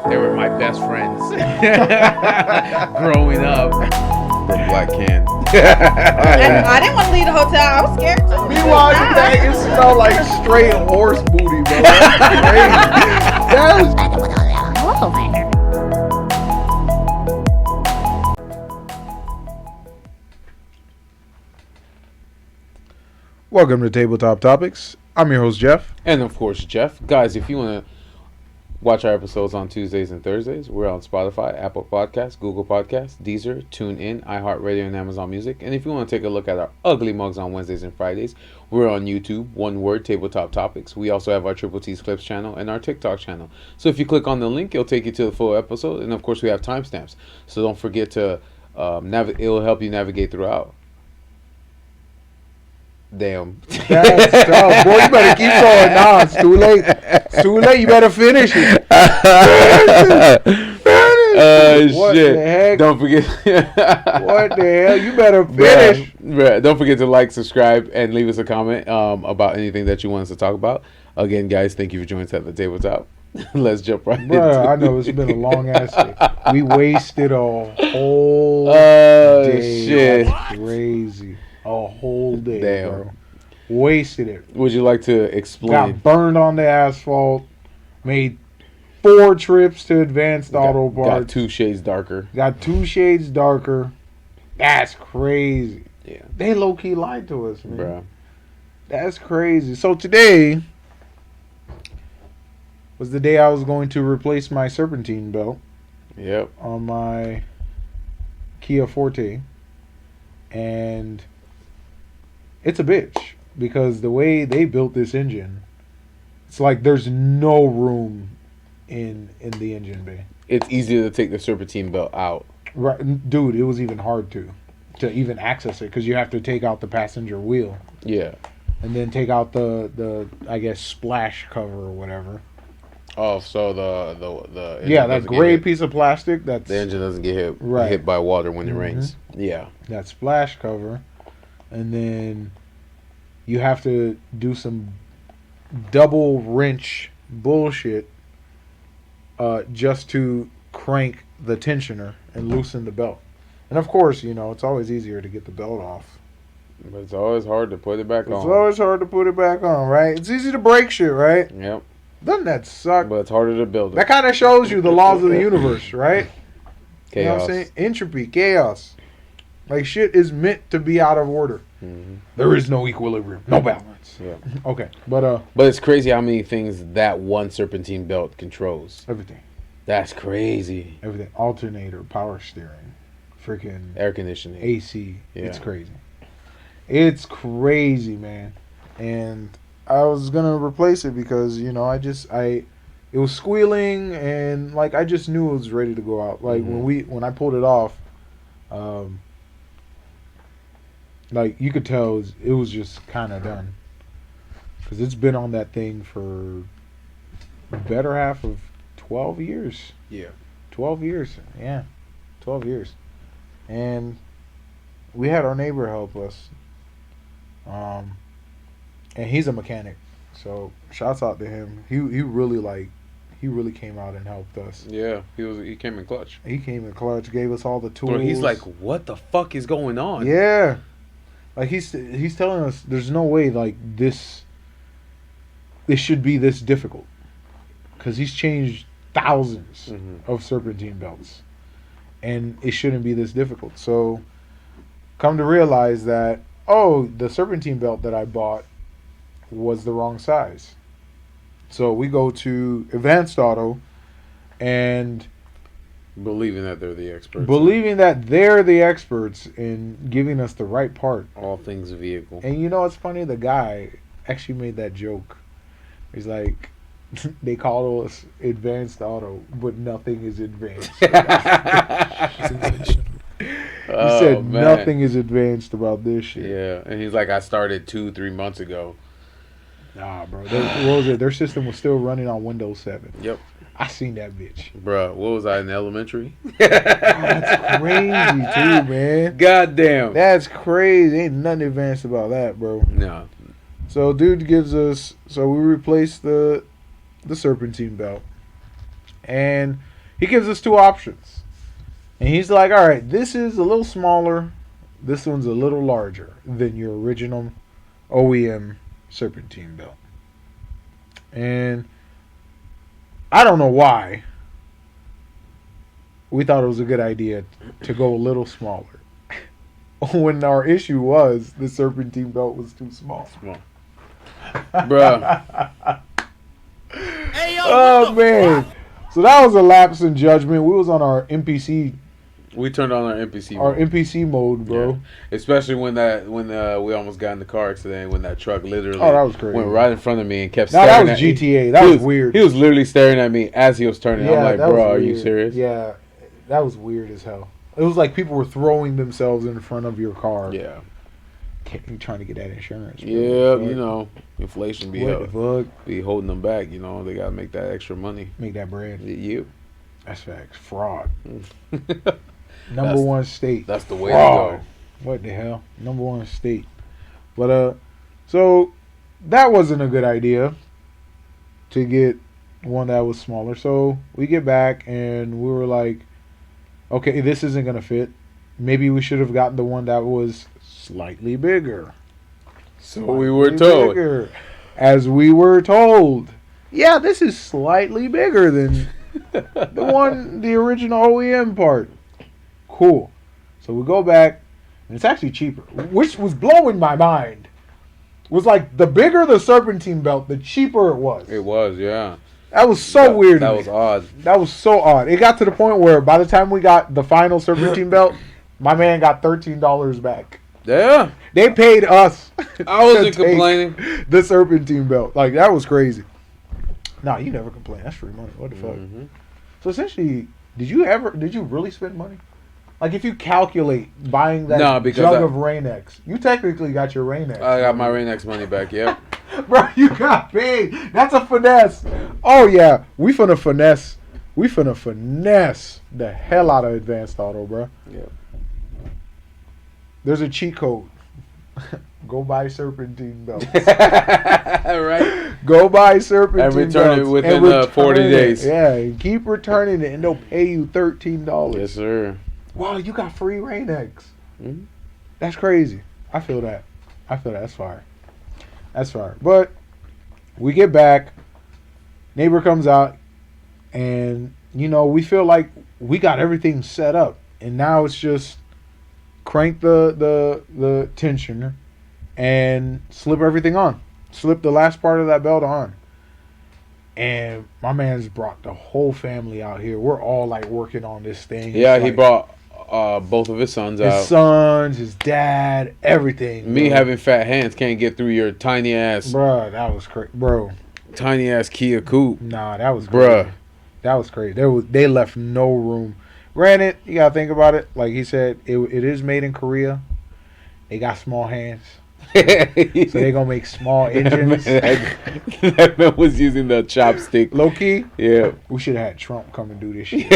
They were my best friends growing up. From Black Can. I didn't want to leave the hotel. I was scared too. Meanwhile, you bag, it smelled like straight horse booty, bro. That's crazy. That was... Hello there. Welcome to Tabletop Topics. I'm your host, Jeff. And of course, Jeff. Guys, if you want to watch our episodes on Tuesdays and Thursdays, we're on Spotify, Apple Podcasts, Google Podcasts, Deezer, TuneIn, iHeartRadio, and Amazon Music. And if you want to take a look at our ugly mugs on Wednesdays and Fridays, we're on YouTube, one word, Tabletop Topics. We also have our Triple T's Clips channel and our TikTok channel. So if you click on the link, it'll take you to the full episode. And of course, we have timestamps. So don't forget to, it'll help you navigate throughout. Damn. That's tough. Boy, you better keep going. Nah, it's too late. It's too late. You better finish it. What Shit. the heck? Don't forget. What the hell? You better finish. Bruh, don't forget to like, subscribe, and leave us a comment about anything that you want us to talk about. Again, guys, thank you for joining us at the tabletop. Let's jump right into it. I know it's been a long ass day. We wasted a whole day. Shit. That's crazy. A whole day, Damn. bro. Wasted it. Would you like to explain? Got burned on the asphalt. Made 4 trips to Advanced Auto Parts. Got 2 shades darker. Got 2 shades darker. That's crazy. Yeah. They low-key lied to us, man. Bruh. That's crazy. So today was the day I was going to replace my Serpentine Belt Yep. on my Kia Forte. And it's a bitch because the way they built this engine, it's like there's no room in the engine bay. It's easier to take the Serpentine Belt out. Right, dude, it was even hard to even access it because you have to take out the passenger wheel. Yeah. And then take out the I guess splash cover or whatever. Oh, so the Yeah, that gray piece of plastic. That's the engine doesn't get Right. hit by water when it Mhm. rains. Yeah. that splash cover, and then you have to do some double wrench bullshit just to crank the tensioner and loosen the belt. And of course, you know, it's always easier to get the belt off. But it's always hard to put it back on. It's always hard to put it back on, right? It's easy to break shit, right? Yep. Doesn't that suck? But it's harder to build it. That kind of shows you the laws of the universe, right? Chaos. You know what I'm saying? Entropy, chaos. Like, shit is meant to be out of order. Mm-hmm. There is no equilibrium, no balance. Yeah. Okay, but it's crazy how many things that one Serpentine Belt controls. everything. That's crazy. Everything. Alternator, power steering, freaking Air conditioning. AC. Yeah. It's crazy. It's crazy, man. And I was gonna replace it because, you know, it was squealing and like I just knew it was ready to go out. Like when I pulled it off, like you could tell it was just kind of done. Because it's been on that thing for the better half of 12 years. Yeah. 12 years. Yeah. 12 years. And we had our neighbor help us. And he's a mechanic. So shouts out to him. He really came out and helped us. Yeah. He came in clutch. He came in clutch, gave us all the tools. Bro, he's like, what the fuck is going on? Yeah. Like he's telling us there's no way like this should be this difficult. Cuz he's changed thousands of Serpentine belts. And it shouldn't be this difficult. So come to realize that the Serpentine belt that I bought was the wrong size. So we go to Advanced Auto and Believing that they're the experts. believing that they're the experts in giving us the right part. All things vehicle. And you know what's funny? The guy actually made that joke. He's like, they call us Advanced Auto, but nothing is advanced. He said nothing is advanced about this shit. Yeah, and he's like, I started 2-3 months ago. Nah, bro. What was it? Their system was still running on Windows 7. Yep. I seen that bitch. Bruh, what was I in elementary? That's crazy too, man. Goddamn. That's crazy. Ain't nothing advanced about that, bro. No. So dude gives us, so we replaced the Serpentine belt. And He gives us two options. And he's like, all right, this is a little smaller. This one's a little larger than your original OEM Serpentine Belt. And I don't know why we thought it was a good idea to go a little smaller. When our issue was the Serpentine Belt was too small. Bruh. Oh, man. So that was a lapse in judgment. We was on our NPC We turned on our NPC Our mode. NPC mode, bro. Yeah. Especially when we almost got in the car today, when that truck literally Oh, that was crazy. went right in front of me and kept Now staring that at was me. GTA. That was weird. He was literally staring at me as he was turning. I'm like, that was bro, are you weird. serious? Yeah, that was weird as hell. It was like people were throwing themselves in front of your car. Yeah. You trying to get that insurance. Bro. Yeah, Fuck. you know, inflation be What the fuck? be holding them back. You know, they gotta make that extra money. Make that bread. You. That's facts. Fraud. That's Number one state. the way Fraud. to go. What the hell? Number one state. But so that wasn't a good idea to get one that was smaller. So we get back and we were like, okay, this isn't gonna fit. Maybe we should have gotten the one that was slightly bigger. So we were told. Bigger, as we were told. Yeah, this is slightly bigger than the original OEM part. Cool. So we go back, and it's actually cheaper, which was blowing my mind. It was like the bigger the Serpentine Belt, the cheaper it was. It was, yeah. That was so weird. That to me. was odd. That was so odd. It got to the point where by the time we got the final Serpentine Belt, my man got $13 back. Yeah. They paid us. I wasn't to take complaining. The Serpentine Belt, like that was crazy. Nah, you never complain. That's free money. What the fuck? Mm-hmm. So essentially, did you really spend money? Like if you calculate buying that No, because jug of Rain-X, you technically got your Rain-X. I got my Rain-X money back, yep. Bro, you got paid. That's a finesse. Oh yeah, we finna finesse. We finna finesse the hell out of Advanced Auto, bro. Yep. There's a cheat code. Go buy Serpentine Belts. Right? Go buy Serpentine And return it Belts within, and return 40 it. days. Yeah, and keep returning it, and they'll pay you $13. Yes, sir. Wow, you got free Rain-X. Mm-hmm. That's crazy. I feel that. That's fire. That's fire. But we get back. Neighbor comes out, and we feel like we got everything set up, and now it's just crank the tensioner and slip everything on. Slip the last part of that belt on. And my man's brought the whole family out here. We're all like working on this thing. Yeah, It's he like brought both of his sons out. his sons, his dad, everything. Me bro. having fat hands can't get through your tiny ass That was crazy. Bro, Kia coupe. nah, that was crazy. Bruh. That was crazy. They left no room. Granted, you gotta think about it. Like he said, it is made in Korea. They got small hands, so they gonna make small engines. that man was using the chopstick. Low key, Yeah. we should have had Trump come and do this shit.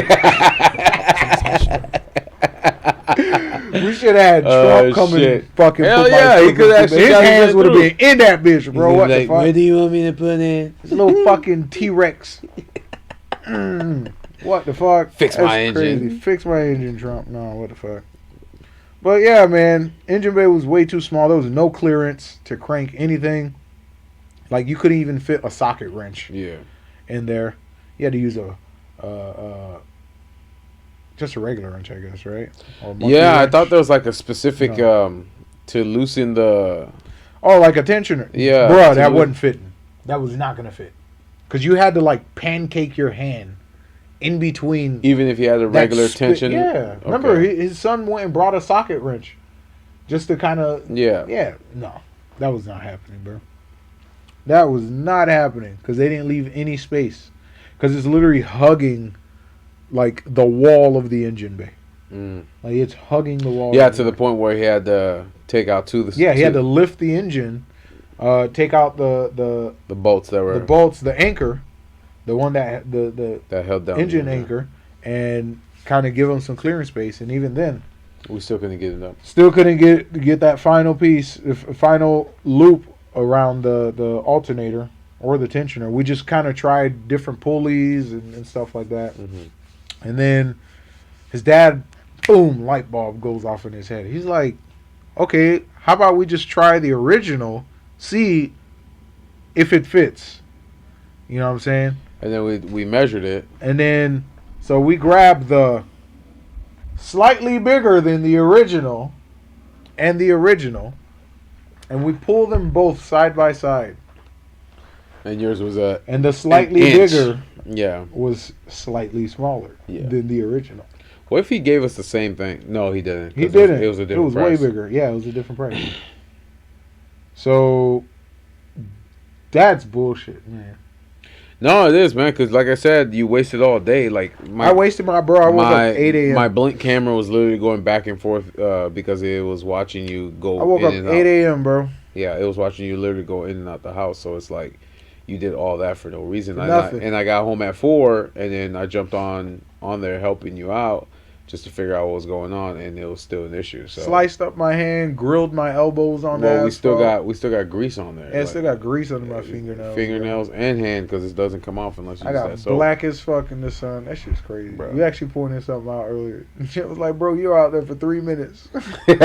We should have had Trump come shit. and fucking Hell put yeah, my he could actually his got hands it would have through. been in that bitch, bro. What the fuck? Where do you want me to put in? This little fucking T-Rex. What the fuck? Fix That's my engine. crazy. Fix my engine, Trump. No, what the fuck? But yeah, man, engine bay was way too small. There was no clearance to crank anything. Like you couldn't even fit a socket wrench Yeah. in there. You had to use just a regular wrench, I guess, right? Or a monkey Yeah, I wrench. thought there was like a specific to loosen the. Oh, like a tensioner. Yeah, Bruh, to that loo- wasn't fitting. That was not gonna fit. Cause you had to like pancake your hand in between. Even if you had a that regular split- tension. Yeah. Okay. Remember, his son went and brought a socket wrench, just to kind of. Yeah. Yeah. No, that was not happening, bro. That was not happening because they didn't leave any space. Because it's literally hugging, like the wall of the engine bay. Mm. Like it's hugging the wall. Yeah, of to the point where he had to take out he had to lift the engine, take out the bolts that were the bolts, the anchor, the one that the that held down engine the anchor, and kind of give them some clearance space. And even then, We still couldn't get it up. still couldn't get that final piece, final loop around the alternator or the tensioner. We just kind of tried different pulleys and stuff like that. Mm-hmm. And then his dad, boom, light bulb goes off in his head. He's like, okay, how about we just try the original, see if it fits. You know what I'm saying? And then we measured it. And then, so we grabbed the slightly bigger than the original and the original, and we pulled them both side by side. And yours was and the slightly bigger was slightly smaller than the original. What if he gave us the same thing? No, he didn't. He didn't. It was a different price. Way bigger. Yeah, it was a different price. So that's bullshit, man. No, it is, man. Because like I said, you wasted all day. Like I wasted I woke up 8 a.m. My blink camera was literally going back and forth because it was watching you go. I woke up 8 a.m., bro. Yeah, it was watching you literally go in and out the house. So it's like you did all that for no reason. Nothing. And I got home at 4, and then I jumped on there helping you out just to figure out what was going on, and it was still an issue. So sliced up my hand, grilled my elbows on that. We still got grease on there. Yeah, still got grease under my fingernails. And hand because it doesn't come off unless you got use that soap. black as fuck in the sun. That shit's crazy. Bro. You actually pointed something out earlier. Shit was like, bro, you're out there for 3 minutes. You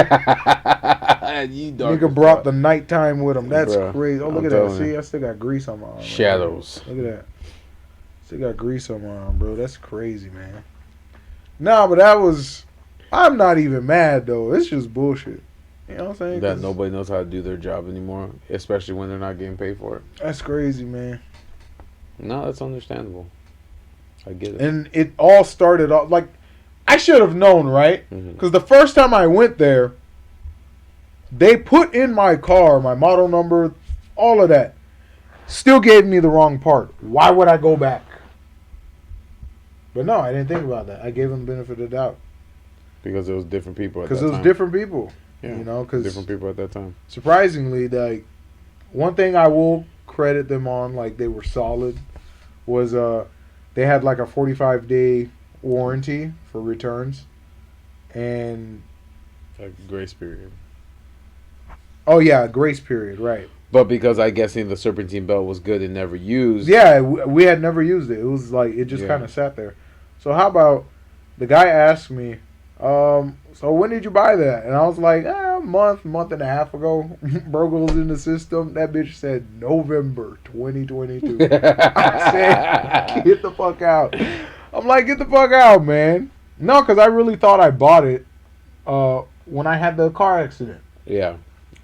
dark. Nigga brought the nighttime with him. That's Bruh, crazy. Oh, look at that. See, I still got grease on my arm. Shadows. Look at that. Still got grease on my arm, bro. That's crazy, man. Nah, but that was... I'm not even mad, though. It's just bullshit. You know what I'm saying? That nobody knows how to do their job anymore, especially when they're not getting paid for it. That's crazy, man. No, that's understandable. I get it. And it all started off... Like, I should have known, right? Because the first time I went there, they put in my car, my model number, all of that. Still gave me the wrong part. Why would I go back? But no, I didn't think about that. I gave them the benefit of the doubt. Because it was different people at that time. Because it was different people. Yeah, you know, because different people at that time. Surprisingly, like, one thing I will credit them on, like, they were solid, was they had like a 45-day warranty for returns. And... Like grace period. Oh, yeah, grace period, right. But because I guessing the Serpentine Belt was good and never used. Yeah, we had never used it. It was like, it just kind of sat there. So how about, the guy asked me, so when did you buy that? And I was like, a month and a half ago. Bro goes in the system. That bitch said November 2022. I said, get the fuck out. I'm like, get the fuck out, man. No, because I really thought I bought it when I had the car accident. Yeah.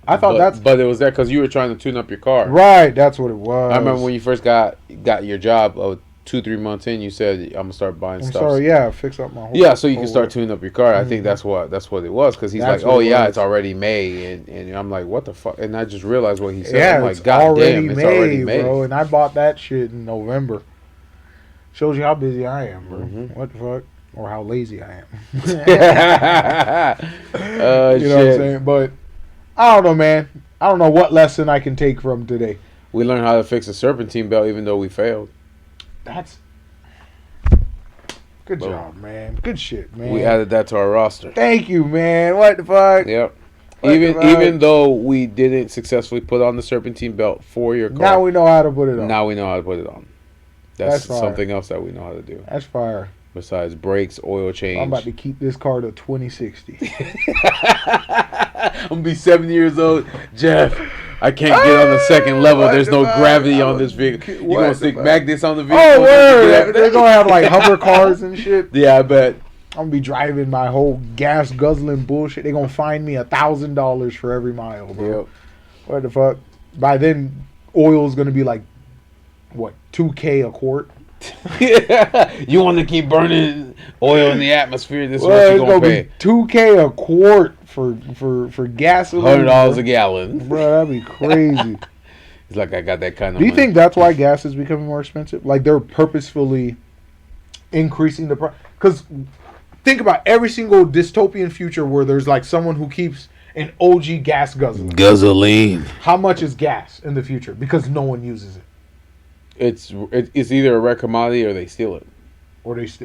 I thought But it was that because you were trying to tune up your car. Right, that's what it was. I remember when you first got your job, 2-3 months in, you said, I'm going to start buying stuff. Sorry, yeah, fix up my whole... Yeah, so you can start tuning up your car. I think that's what it was. Because he's like, it's already May. And I'm like, what the fuck? And I just realized what he said. Yeah, I'm like, it's God damn, it's already May. Bro. And I bought that shit in November. Shows you how busy I am, bro. Mm-hmm. What the fuck? Or how lazy I am. You know what I'm saying? But I don't know, man. I don't know what lesson I can take from today. We learned how to fix a Serpentine Belt even though we failed. That's good job, man. Good shit, man. We added that to our roster. Thank you, man. What the fuck? Yep. Even though we didn't successfully put on the Serpentine Belt for your car. Now we know how to put it on. Now we know how to put it on. That's something else that we know how to do. That's fire. Besides brakes, oil change. I'm about to keep this car to 2060. I'm going to be 7 years old. Jeff, I can't get on the second level. There's no gravity on this vehicle. You going to stick magnets on the vehicle? Oh, word. They're going to have like hover cars and shit. Yeah, I bet. I'm going to be driving my whole gas guzzling bullshit. They're going to fine me $1,000 for every mile, bro. Yep. What the fuck? By then, oil's going to be like, what, $2,000 a quart? You want to keep burning oil in the atmosphere? This is well, what you're going to pay. $2,000 a quart for gasoline. $100 a gallon. Bro, that'd be crazy. It's like I got that kind of Do you money. think that's why gas is becoming more expensive? Like they're purposefully increasing the price? Because think about every single dystopian future where there's like someone who keeps an OG gas guzzler. Gasoline. How much is gas in the future? Because no one uses it. It's either a rare commodity or they steal it. Or it's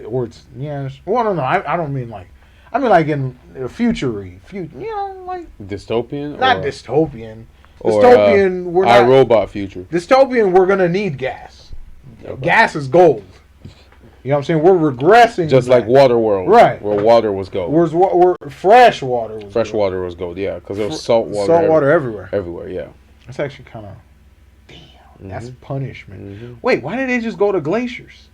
well, no, I don't mean like, I mean like in the future, you know, like Dystopian? not dystopian. Dystopian, we're not iRobot future. Dystopian. We're gonna need gas. Okay. Gas is gold. You know what I'm saying? We're regressing. Just back. like water world, Right. Where water was gold. Where fresh water was Fresh gold. water was gold, yeah, because there was salt water. Salt water everywhere. Everywhere, yeah. That's actually kind of, damn, that's punishment. Mm-hmm. Wait, why did they just go to glaciers?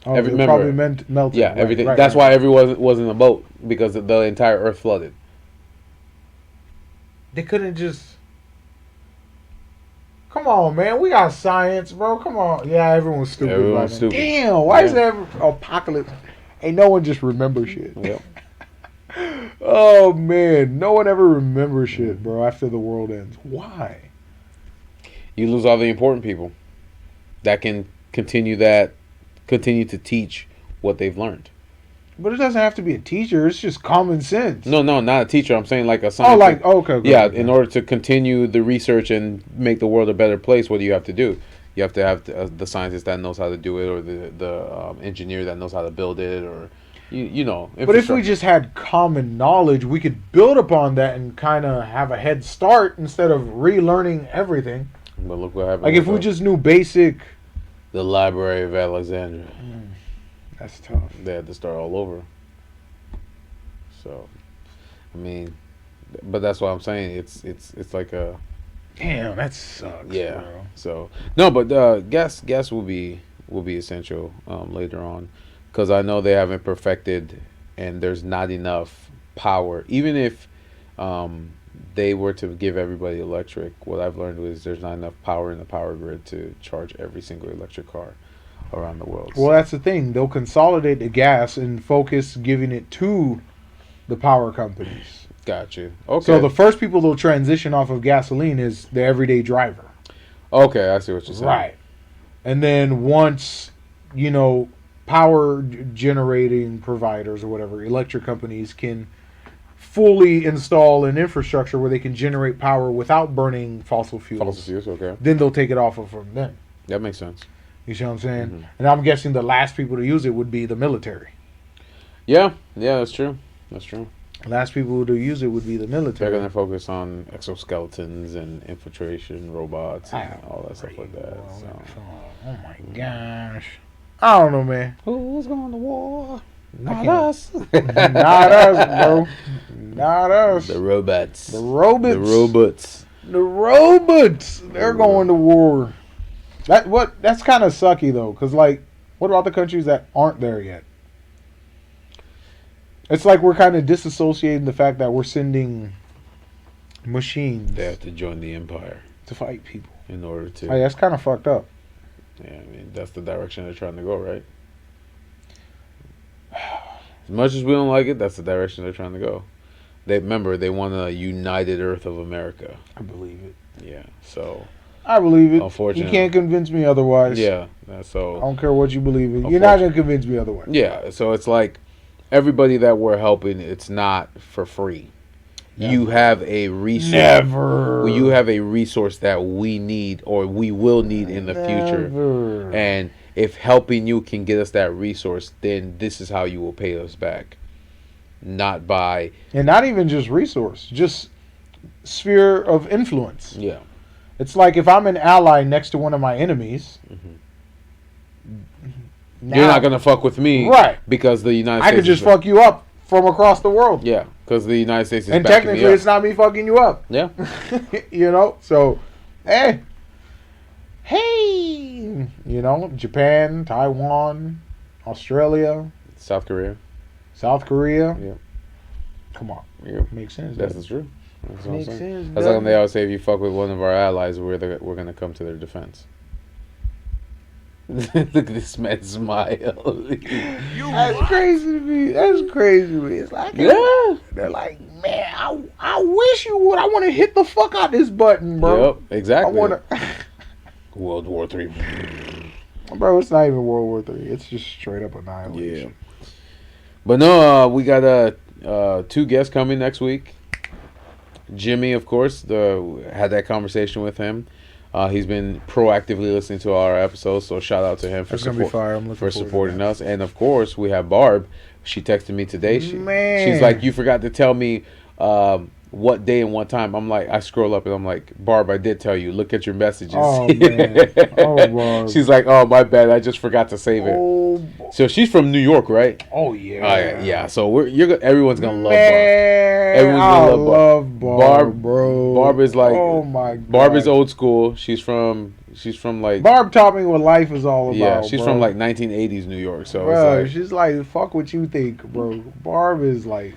Oh, Every- they remember- probably melted. Yeah, Right, everything. right, That's right. why everyone was in a boat, because the entire Earth flooded. They couldn't just. Come on, man. We got science, bro. Come on. Yeah, everyone's stupid. Everyone's right now. stupid. Damn, why is Yeah. there apocalypse? Ain't no one just remember shit. Yep. Oh, man. No one ever remembers shit, bro, after the world ends. Why? You lose all the important people that can continue to teach what they've learned. But it doesn't have to be a teacher. It's just common sense. No, not a teacher. I'm saying like a Oh, scientist. like, okay. Yeah, okay. in order to continue the research and make the world a better place, what do you have to do? You have to have the scientist that knows how to do it, or the engineer that knows how to build it, or you know. But if we infrastructure. just had common knowledge, we could build upon that and kind of have a head start instead of relearning everything. But look what happened. Like if we with just knew basic. the Library of Alexandria, That's tough. they had to start all over. So, I mean, but that's what I'm saying. It's like a Damn, that sucks. yeah. Bro. So no, but gas will be essential later on, because I know they haven't perfected, and there's not enough power. Even if they were to give everybody electric, what I've learned is there's not enough power in the power grid to charge every single electric car around the world. Well, that's the thing. They'll consolidate the gas and focus giving it to the power companies. Got you. Okay. So the first people they'll transition off of gasoline is the everyday driver. Okay, I see what you're saying. Right. And then once, power generating providers or whatever, electric companies can fully install an infrastructure where they can generate power without burning fossil fuels. Fossil fuels, okay. Then they'll take it off of from them. That makes sense. You see what I'm saying? Mhm. And I'm guessing the last people to use it would be the military. Yeah, that's true. That's true. Last people to use it would be the They're military. going to focus on exoskeletons and infiltration robots and all that stuff like that. Well, So. oh my gosh. I don't know, man. Who's going to war? Not can't- us. Not us, bro. Not us. The robots. The robots. The robots. The robots. They're going to war. That's kind of sucky though, because what about the countries that aren't there yet? It's like we're kind of disassociating the fact that we're sending machines They have to join the empire to fight people. in order to. Hey, that's kind of fucked up. Yeah, I mean, that's the direction they're trying to go, right? As much as we don't like it, that's the direction they're trying to go. They want a united Earth of America. I believe it. Yeah, so I believe it. Unfortunately. You can't convince me otherwise. yeah, I so don't care what you believe in. You're not going to convince me otherwise. yeah, so it's like everybody that we're helping, it's not for free. You have a resource. Never. You have a resource that we need, or we will need in the future. Never. And if helping you can get us that resource, then this is how you will pay us back. Not by And not even just resource, just sphere of influence. yeah. It's like if I'm an ally next to one of my enemies, now You're not gonna fuck with me, Right. Because the United I States. could just fuck you up from across the world. Yeah, because the United States is And backing technically, me up. it's not me fucking you up. Yeah, So, hey, Japan, Taiwan, Australia, South Korea. South Korea. Yeah. Come on, Yeah, makes sense. that's doesn't true. That's it? what I'm Makes saying. sense. That's like doesn't they it? always say: if you fuck with one of our allies, we're gonna come to their defense. Look at this man smile. That's crazy to me. That's crazy to me. It's like, Yeah. they're like, man, I wish you would. I want to hit the fuck out this button, bro. Yep, exactly. I want to. World War III. Bro, it's not even World War III. It's just straight up annihilation. But no, we got two guests coming next week. Jimmy, of course, had that conversation with him. He's been proactively listening to our episodes, so shout out to him for That's gonna be fire. I'm looking for forward to supporting that. us. And of course, we have Barb. She texted me today. Man. She's like, you forgot to tell me what day and what time. I'm like, I scroll up and I'm like, Barb, I did tell you. Look at your messages. Oh, man. Oh, Barb. She's like, oh, my bad. I just forgot to save it. Oh, So she's from New York, right? oh yeah. Oh, yeah. Yeah. So everyone's gonna love Barb. Man, Everyone's I gonna love Barb, bro. Barb is like, oh my God. Barb is old school. She's from like, Barb taught me what life is all about. yeah, she's bro. from like 1980s New York. So Bro, it's like, she's like, fuck what you think, bro. Barb is like,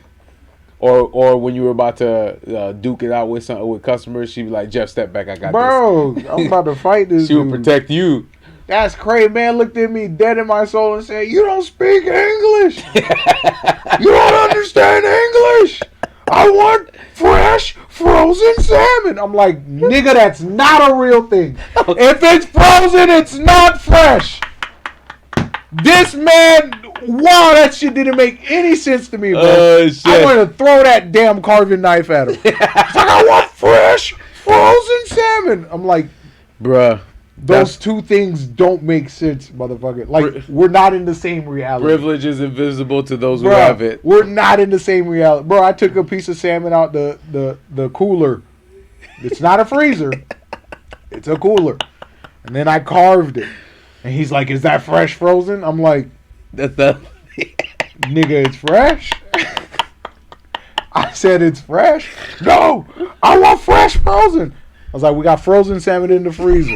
or when you were about to duke it out with customers, she'd be like, Jeff, step back. I got bro, I'm about to fight this. this She would dude. protect you. That's crazy. Man looked at me dead in my soul and said, you don't speak English. You don't understand English. I want fresh frozen salmon. I'm like, nigga, that's not a real thing. If it's frozen, it's not fresh. This man, wow, that shit didn't make any sense to me, bro. Shit. I want to throw that damn carving knife at him. It's like, I want fresh frozen salmon. I'm like, Bruh. those two things don't make sense, motherfucker. Like, we're not in the same reality. Privilege is invisible to those who Bruh, have it. we're not in the same reality. Bro, I took a piece of salmon out the cooler. It's not a freezer. It's a cooler. And then I carved it. And he's like, is that fresh frozen? I'm like, That's the nigga, it's fresh? I said it's fresh? No, I want fresh frozen. I was like, we got frozen salmon in the freezer.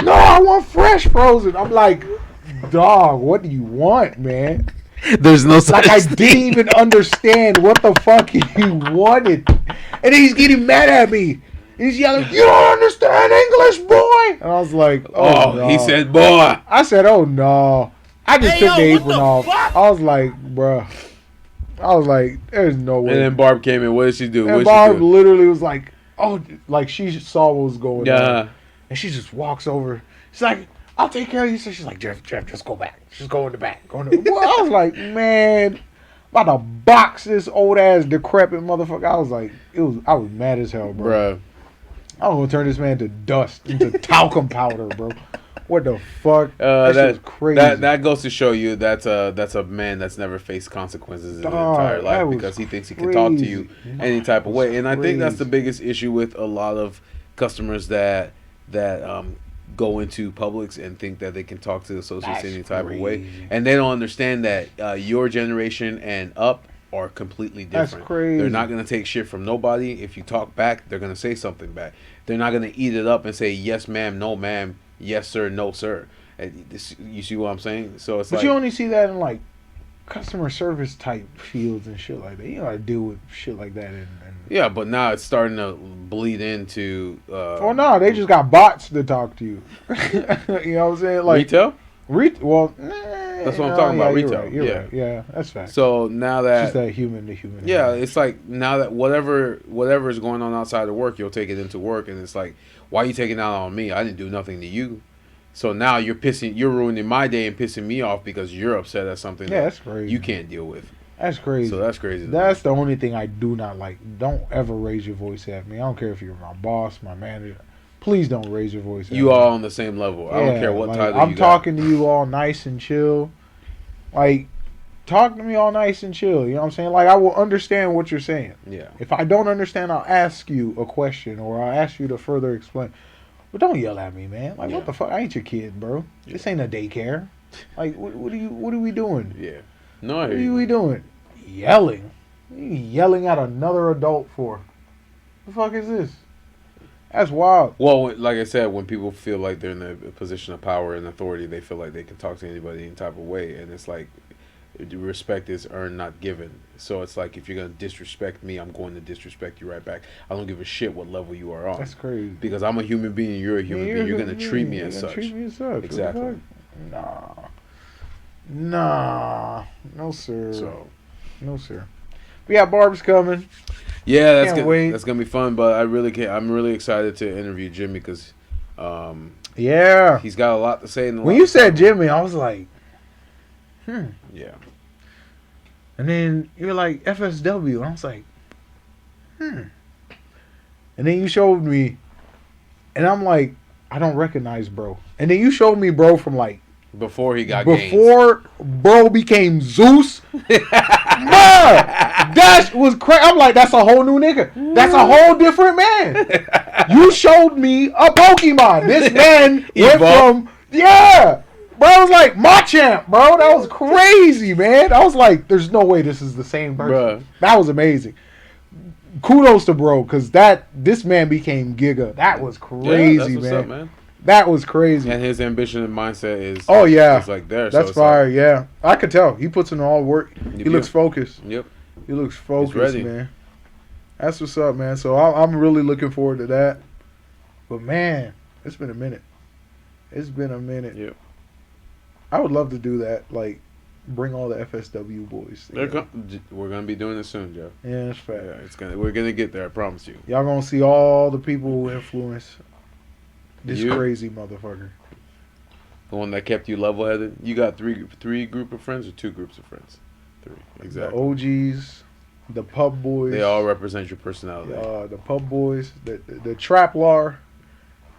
No, I want fresh frozen. I'm like, dog, what do you want, man? There's no such Like, I didn't even understand what the fuck he wanted. And he's getting mad at me. He's yelling, you don't understand English, boy. And I was like, oh, no. He said, boy. I said, oh, no. I just took the apron off. fuck? I was like, bruh. I was like, there's no way. And then Barb came in. What did she do? And What did Barb she do? literally was like, oh, like she saw what was going on. Yeah. And she just walks over. She's like, I'll take care of you. So she's like, Jeff, just go back. Just go in the back. Go in the Well, I was like, man, about to box this old ass decrepit motherfucker. I was like, I was mad as hell, bro. Bruh. I'm gonna turn this man to dust, into talcum powder, bro. What the fuck? That shit was crazy. That goes to show you that's a man that's never faced consequences in his Dog, entire that life was because he thinks he can talk to you crazy. any type of way. And I think that's the Crazy. biggest issue with a lot of customers that go into Publix and think that they can talk to the associates That's any type of way, crazy. and they don't understand that your generation and up are completely That's different. crazy. They're not gonna take shit from nobody. If you talk back, they're gonna say something back. They're not gonna eat it up and say yes ma'am, no ma'am, yes sir, no sir. You see what I'm saying? So it's But like, you only see that in like customer service type fields and shit like that. You gotta deal with shit like that. yeah, but now it's starting to bleed into. Oh no, they just got bots to talk to you. You know what I'm saying? Like retail. Well, That's what I'm talking about, retail. You're Yeah. right. Yeah, that's fact. So now It's that just that human to human. yeah, it's like now that whatever is going on outside of work, you'll take it into work, and it's like, why are you taking that on me? I didn't do nothing to you. So now you're ruining my day and pissing me off because you're upset at something that that's crazy. you can't deal with. That's crazy. So that's crazy. That's the only thing I do not like. Don't ever raise your voice at me. I don't care if you're my boss, my manager. Please don't raise your voice at me. You all on the same level. I don't care what like, title I'm you talking to you all nice and chill. Like, talk to me all nice and chill. You know what I'm saying? Like, I will understand what you're saying. got. Yeah. If I don't understand, I'll ask you a question or I'll ask you to further explain. But don't yell at me, man. Like, Yeah. what the fuck? I ain't your kid, bro. This ain't a daycare. Like, what are we doing? Yeah. No, I What hear are you. we doing? Yelling. What are you yelling at another adult for? The fuck is this? That's wild. Well, like I said, when people feel like they're in a position of power and authority, they feel like they can talk to anybody any type of way, and it's like respect is earned, not given. So it's like if you're gonna disrespect me, I'm going to disrespect you right back. I don't give a shit what level you are on. That's crazy. Because I'm a human being and you're a human being. You're gonna treat me as You're gonna such. Treat me as such. Exactly. What the fuck? Nah. No, sir. So No, sir. But yeah, Barb's coming. yeah, that's Can't wait. that's gonna be fun. But I really can't. I'm really excited to interview Jimmy because Yeah. he's got a lot to say. When you said Jimmy, I was like, yeah, And then you were like, FSW. And I was like, And then you showed me, and I'm like, I don't recognize bro. And then you showed me bro from like Before he got gains. Before bro became Zeus. Bruh, that was crazy. I'm like, that's a whole new nigga. That's a whole different man. You showed me a Pokemon. This man went from, yeah. Bro, I was like, Machamp, bro. That was crazy, man. I was like, there's no way this is the same person. Bruh. That was amazing. Kudos to bro, because this man became Giga. That was crazy, that's what's man. up, man. That was crazy. And his ambition and mindset is it's like there. That's fire, yeah. I could tell. He puts in all work. He looks focused. Yep. He looks focused, ready. man. That's what's up, man. So I'm really looking forward to that. But man, it's been a minute. It's been a minute. Yep. I would love to do that. Like, bring all the FSW boys together. We're gonna be doing this soon, Joe. Yeah, that's fact. Yeah, we're gonna get there. I promise you. Y'all gonna see all the people who influence this You? crazy motherfucker. The one that kept you level-headed. You got three group of friends or two groups of friends? Three, exactly. The OGs, the pub boys. They all represent your personality. The pub boys, the traplar,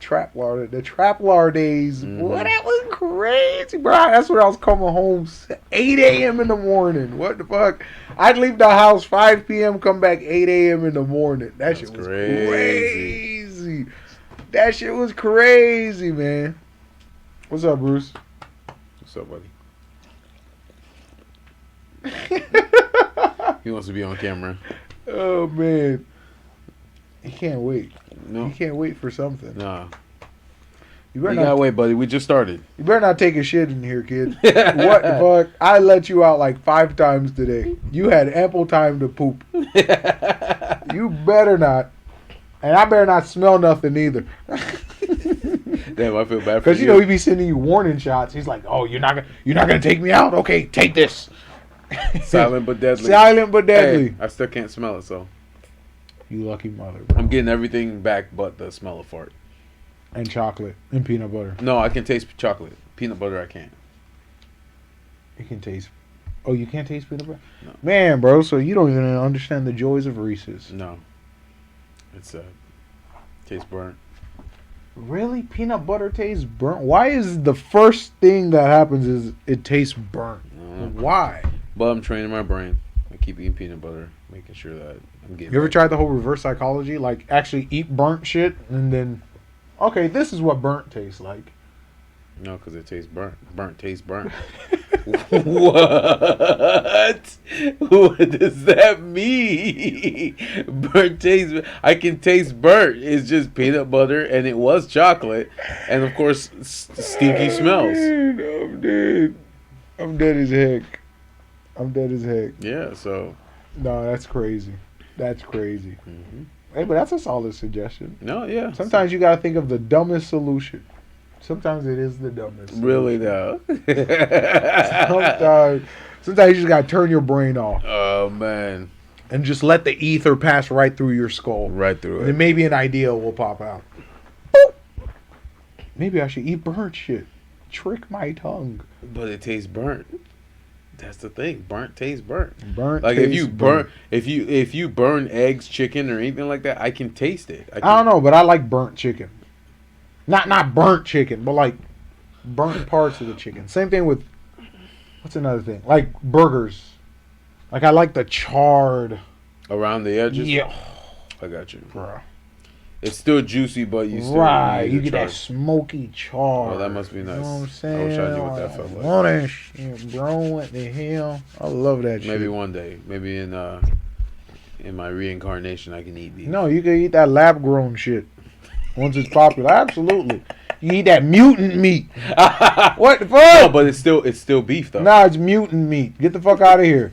the traplar days. Mhm. Boy, that was crazy, bro. That's when I was coming home 8 a.m. in the morning. What the fuck? I'd leave the house 5 p.m., come back 8 a.m. in the morning. That shit was crazy. That shit was crazy, man. What's up, Bruce? What's up, buddy? He wants to be on camera. Oh man, he can't wait. No. He can't wait for something. Nah. You You better gotta not. wait, buddy. We just started. You better not take a shit in here, kid. What the fuck? I let you out like 5 times today. You had ample time to poop. You better not. And I better not smell nothing either. Damn, I feel bad for Because you know he be sending you warning shots. He's like, "Oh, you're not gonna take me out? Okay, take this." Silent but deadly. Silent but deadly. Hey, I still can't smell it, so You lucky mother. Bro. I'm getting everything back but the smell of fart. And chocolate and peanut butter. No, I can taste chocolate. Peanut butter, I can't. You can taste. Oh, you can't taste peanut butter? No. Man, bro, so you don't even understand the joys of Reese's. No. It's tastes burnt. Really? Peanut butter tastes burnt? Why is the first thing that happens is it tastes burnt? Why? But I'm training my brain. I keep eating peanut butter, making sure that I'm getting. You ever back. tried the whole reverse psychology? Like, actually eat burnt shit and then, okay, this is what burnt tastes like. No, because it tastes burnt. Burnt tastes burnt. What? What does that mean? Burnt taste. I can taste burnt. It's just peanut butter, and it was chocolate, and of course, stinky smells. I'm dead. I'm dead as heck. I'm dead as heck. Yeah. So. No, that's crazy. That's crazy. Mm-hmm. Hey, but that's a solid suggestion. No. Yeah. Sometimes you gotta think of the dumbest solution. Sometimes it is the dumbest. Really though. Sometimes you just gotta turn your brain off Oh man. and just let the ether pass right through your skull. Right through And it. then maybe an idea will pop out. Boop. Maybe I should eat burnt shit. Trick my tongue. But it tastes burnt. That's the thing. Burnt tastes burnt. Burnt. Like if tastes you burn, if you burn eggs, chicken, or anything like that, I can taste it. I don't know, but I like burnt chicken. Not burnt chicken, but like burnt parts of the chicken. Same thing with what's another thing? Like burgers. Like I like the charred. Around the edges. Yeah, I got you. bro. It's still juicy, but you still Right, need you to get that charge. smoky char. Oh, that must be nice. You know what I'm I saying? wish I knew what that felt like. want that shit, bro. What the hell? I love that shit. Maybe one day, maybe in my reincarnation, I can eat these. No, you can eat that lab grown shit once it's popular. Absolutely. You eat that mutant meat. What the fuck? No, but it's still beef though. Nah, it's mutant meat. Get the fuck out of here.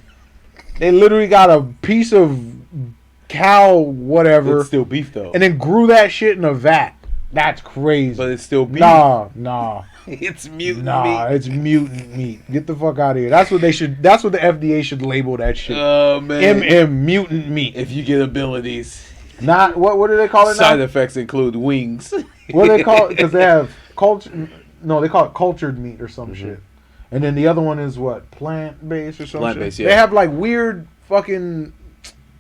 They literally got a piece of cow, whatever, It's still beef though. and then grew that shit in a vat. That's crazy. But it's still beef. Nah. It's mutant Nah, meat. it's mutant meat. Get the fuck out of here. That's what they should. That's what the FDA should label that shit. Oh man. mutant meat. If you get abilities, Not what do they call it side now? effects include wings. What do they call it? Because they have culture. No, they call it cultured meat or some shit. And then the other one is what, plant based or something. Plant-based, yeah. They have like weird fucking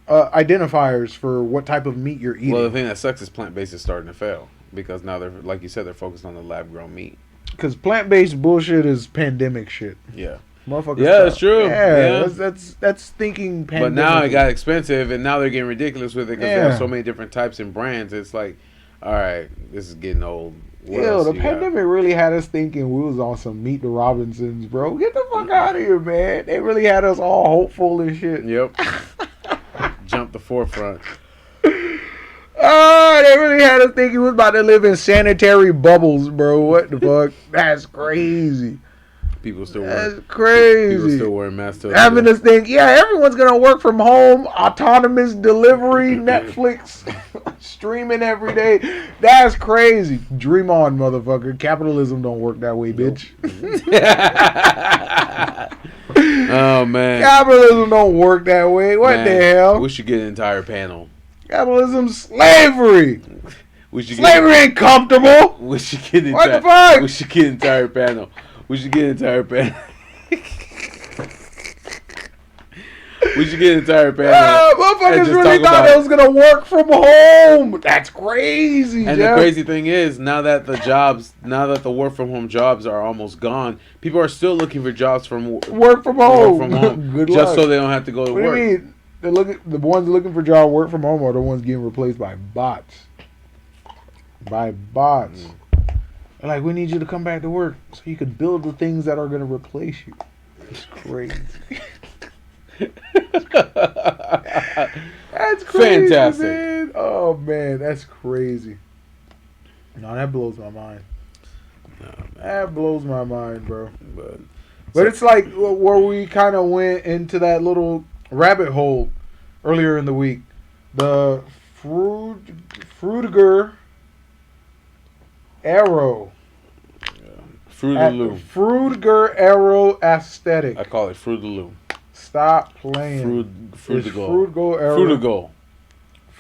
identifiers for what type of meat you're eating. Well, the thing that sucks is plant based is starting to fail because now they're, like you said, they're focused on the lab grown meat. Because plant-based bullshit is pandemic shit. Yeah. Motherfuckers. Yeah, that's true. Yeah, Yeah. that's thinking pandemic. But now it got expensive, and now they're getting ridiculous with it because they Yeah. have so many different types and brands. It's like, all right, this is getting old. What Yo, else the you got? pandemic really had us thinking we was on some Meet the Robinsons, bro. Get the fuck out of here, man. They really had us all hopeful and shit. Yep. Jump the forefront. Oh, they really had us thinking we was about to live in sanitary bubbles, bro. What the fuck? That's crazy. People still That's wearing. crazy. People still wearing masks. till Having today. this thing, yeah, everyone's gonna work from home, autonomous delivery, Netflix, streaming every day. That's crazy. Dream on, motherfucker. Capitalism don't work that way, bitch. Oh man. Capitalism don't work that way. What Man, the hell? We should get an entire panel. Capitalism's slavery. We should Slavery ain't comfortable. We should get an What the entire. fuck? We should get an entire panel. We should get an entire panel. We should get an entire panel. and Motherfuckers just really talk thought about- it was gonna work from home. That's crazy. And Jeff. the crazy thing is, now that the work from home jobs are almost gone, people are still looking for jobs from work from home. work from home, Good just luck. so they don't have to go to What work. do you mean? The ones looking for job work from home are the ones getting replaced by bots. By bots. They're like, we need you to come back to work so you could build the things that are going to replace you. It's crazy. That's crazy, Fantastic. man. Oh, man, that's crazy. No, that blows my mind. That blows my mind, bro. But it's like where we kind of went into that little rabbit hole earlier in the week. The Frutiger Aero. Fruit of the Loom. Frutiger Aero aesthetic. I call it Fruit of the Loom. Stop playing. Fruit It's of gold. Frutiger Aero. Fruit of gold.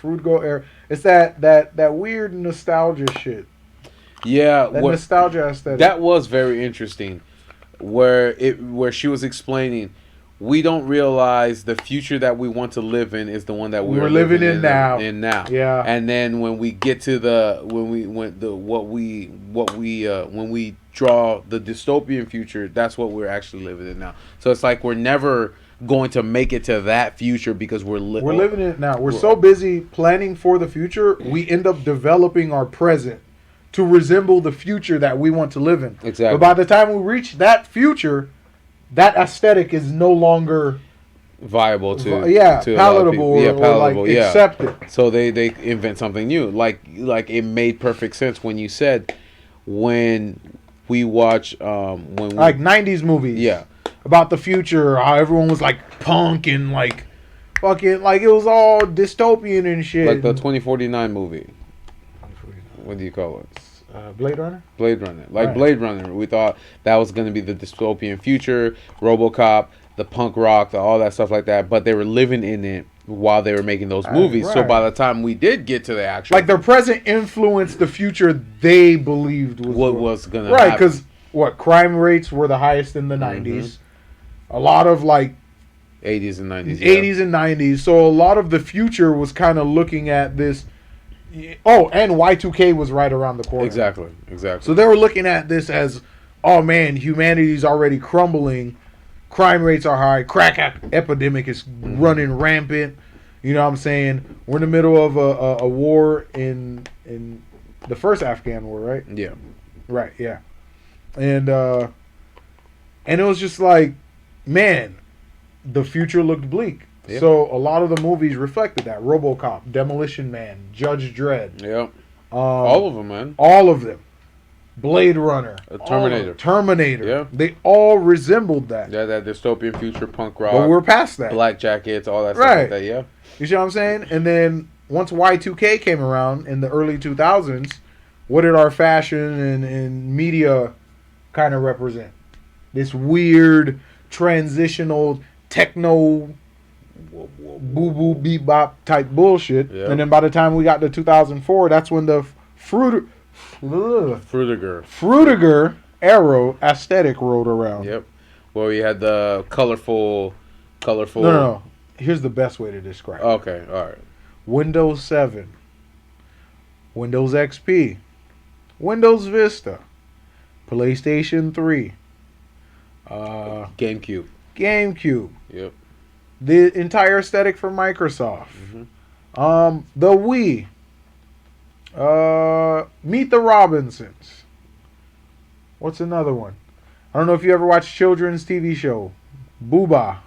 Frutiger Aero. It's that weird nostalgia shit. Yeah, That what, nostalgia aesthetic. that was very interesting. Where she was explaining, we don't realize the future that we want to live in is the one that we're living in now. Yeah. And then when we get to when we draw the dystopian future, that's what we're actually living in now. So it's like we're never going to make it to that future because we're living in it now. We're so busy planning for the future, we end up developing our present to resemble the future that we want to live in. Exactly. But by the time we reach that future, that aesthetic is no longer viable to a lot of palatable people. or like accepted. So they invent something new. Like it made perfect sense when you said when we watch Like 90s movies. Yeah. About the future, how everyone was like punk and like fucking like it was all dystopian and shit. like the 2049 movie. What do you call it? Blade Runner? Blade Runner. Like Right. Blade Runner. We thought that was going to be the dystopian future, RoboCop, the punk rock, all that stuff like that. But they were living in it while they were making those movies. So right. by the time we did get to the actual... Like their present influenced the future they believed was what was going to right, happen. because crime rates were the highest in the 90s. A lot of like 80s and 90s. 80s and 90s. So a lot of the future was kind of looking at this. Oh, and Y2K was right around the corner. Exactly. So they were looking at this as, oh man, humanity's already crumbling. Crime rates are high. Crack epidemic is running rampant. You know what I'm saying? We're in the middle of a war in the first Afghan war, right? Yeah. Right, yeah. And it was just like, man, the future looked bleak. Yep. So a lot of the movies reflected that. RoboCop, Demolition Man, Judge Dredd. Yep. All of them, man. All of them. Blade Runner. Terminator. Terminator. Yeah. They all resembled that. Yeah, that dystopian future, punk rock, But we're past that. black jackets, all that stuff Right. like that, yeah. You see what I'm saying? And then once Y2K came around in the early 2000s, what did our fashion and media kind of represent? This weird, transitional, techno, boo-boo, beep-bop type bullshit. Yep. And then by the time we got to 2004, that's when the Frutiger Aero aesthetic rolled around. Yep. Where we had the colorful. No. Here's the best way to describe it. Okay, all right. Windows 7, Windows XP, Windows Vista, PlayStation 3, GameCube. GameCube, Yep. the entire aesthetic for Microsoft, the Wii, Meet the Robinsons. What's another one? I don't know if you ever watched children's TV show, Booba.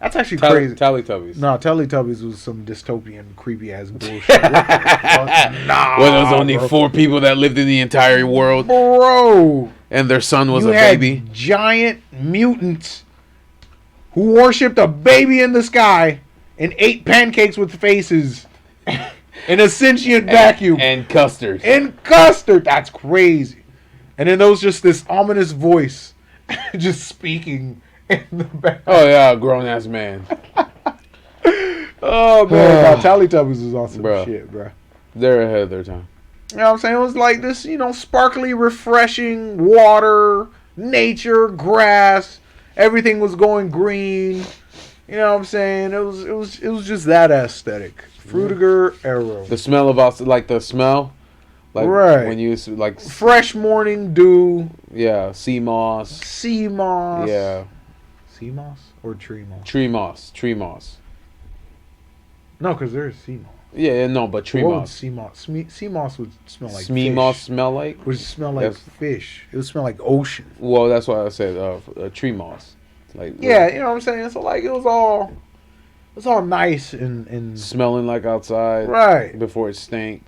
That's actually crazy. Teletubbies. No, Teletubbies was some dystopian, creepy ass bullshit. What the fuck? Nah, Well, there was only bro. 4 people that lived in the entire world, Bro, and their son was you a had baby. giant mutants who worshipped a baby in the sky and ate pancakes with faces in a sentient vacuum. And custard. And custard. That's crazy. And then there was just this ominous voice just speaking in the back. Oh, yeah, grown ass man. Oh, man. Nah, Teletubbies was awesome Bro. shit, bro. They're ahead of their time. You know what I'm saying? It was like this, sparkly, refreshing water, nature, grass. Everything was going green. You know what I'm saying? It was just that aesthetic. Frutiger Aero. The smell of outside, like the smell, like Right. when you like, Fresh morning dew. yeah, sea moss, Sea moss. yeah, Sea moss or tree moss? tree moss. No, because there's sea moss. Yeah, no, but tree What would moss. sea moss? Sea moss would smell like Smee fish. moss smell like? Would smell like That's- fish. It would smell like ocean. Well, that's why I said tree moss. Like Yeah, you know what I'm saying? So like it was all nice and smelling like outside right. before it stank.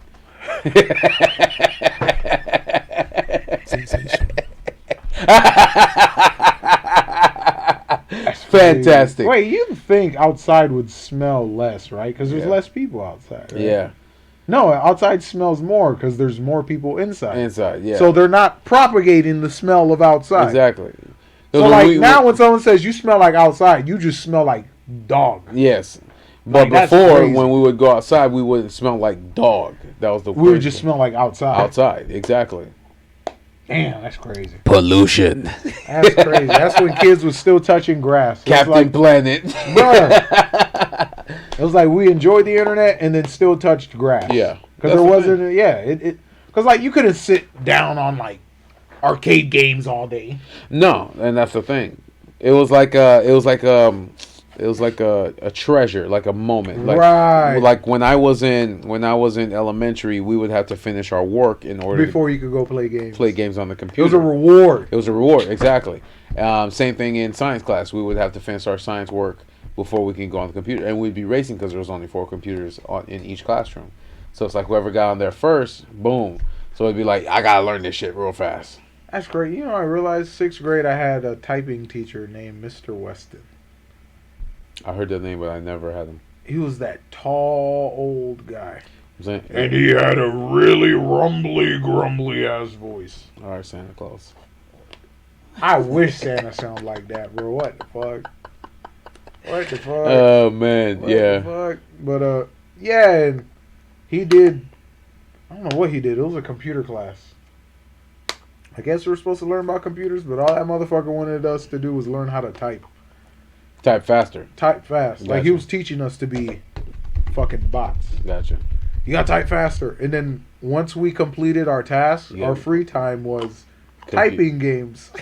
Fantastic. Wait, you think outside would smell less, right? Because there's Yeah. less people outside. Right? Yeah, No, outside smells more because there's more people inside. inside. Yeah, So they're not propagating the smell of outside. exactly. So like now when someone says you smell like outside, you just smell like dog. yes, but Like, that's before crazy. when we would go outside, we wouldn't smell like dog. That was the We would crazy just thing. smell like outside. outside. Exactly. Damn, that's crazy. Pollution. That's crazy. That's when kids was still touching grass. It was Captain like, Planet. bruh, it was like we enjoyed the internet and then still touched grass. Yeah. Because That's there the wasn't. It because like you couldn't sit down on like arcade games all day. No, and that's the thing. It was like a treasure, like a moment. Like, Right. Like when I was in elementary, we would have to finish our work in order Before you could go play games. to play games on the It computer. was a reward. It was a reward, exactly. Same thing in science class. We would have to finish our science work before we can go on the computer, and we'd be racing because there was only 4 computers in each classroom. So it's like whoever got on there first, boom. So it'd be like, I gotta learn this shit real fast. That's great. You know, I realized 6th grade I had a typing teacher named Mr. Weston. I heard that name, but I never had him. He was that tall old guy. I'm saying, And he had a really rumbly, grumbly ass voice. all right, Santa Claus. I wish Santa sounded like that, bro. What the fuck? What the fuck? Oh man, What yeah. the fuck? But yeah, and he did. I don't know what he did. It was a computer class. I guess we were supposed to learn about computers, but all that motherfucker wanted us to do was learn how to type. Type faster. Type fast. Like he Gotcha. was teaching us to be fucking bots. Gotcha. You gotta type faster. And then once we completed our tasks, Yeah. our free time was Compute. typing games.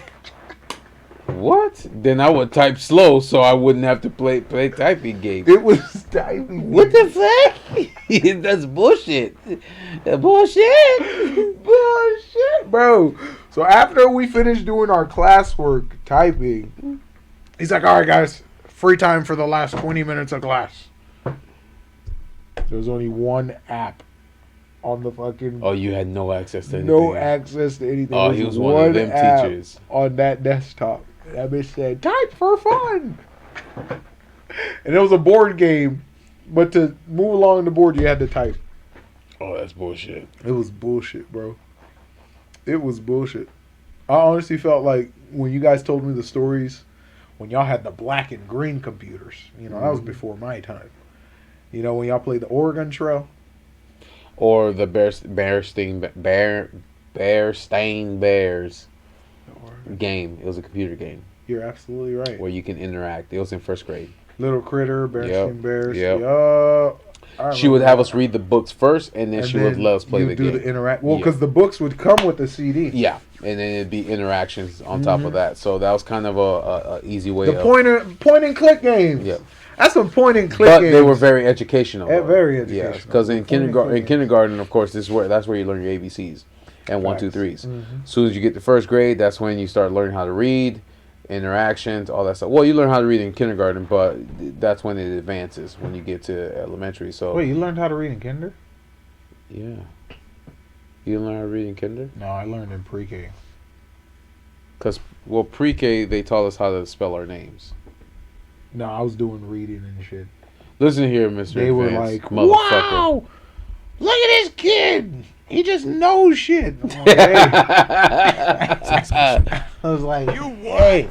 What? Then I would type slow so I wouldn't have to play typing games. It was typing. What the games. fuck? That's bullshit. Bullshit. Bullshit, bro. So after we finished doing our classwork typing, he's like, all right, guys, free time for the last 20 minutes of class. There was only one app on the fucking... Oh, you had no access to anything. no access to anything. Oh, There he was one of them app teachers. on that desktop. That bitch said, type for fun. And it was a board game, but to move along the board, you had to type. Oh, that's bullshit. It was bullshit, bro. It was bullshit. I honestly felt like when you guys told me the stories, when y'all had the black and green computers, you know, that was before my time. You know, when y'all played the Oregon Trail. Or the Bear Stain Bears game. It was a computer game You're absolutely right. where you can interact. It was in first grade. Little Critter, Bearskin Yep. Bears. Yep. Yup. she would have us read the books first, and then And she would then let us play you the do game. the interact. Well, Yeah. because the books would come with the CD. Yeah, and then it'd be interactions on top of that. So that was kind of a easy way. The of, point and click games. Yeah. That's some point and click but games. they were very educational. Yeah, though. very educational. Yeah, because in Point and click kindergarten, of course, that's where you learn your ABCs and 1, 2, Facts. 3s. As soon as you get to first grade, that's when you start learning how to read, interactions, all that stuff. Well, you learn how to read in kindergarten, but that's when it advances when you get to elementary. So Wait, you learned how to read in kinder? yeah, you didn't learn how to read in kinder? No, I learned in pre-K. Because pre-K they taught us how to spell our names. No, I was doing reading and shit. Listen here, Mr. They were Advanced like, motherfucker. "Wow, look at this kid. He just knows shit." I'm like, hey. I was like, hey,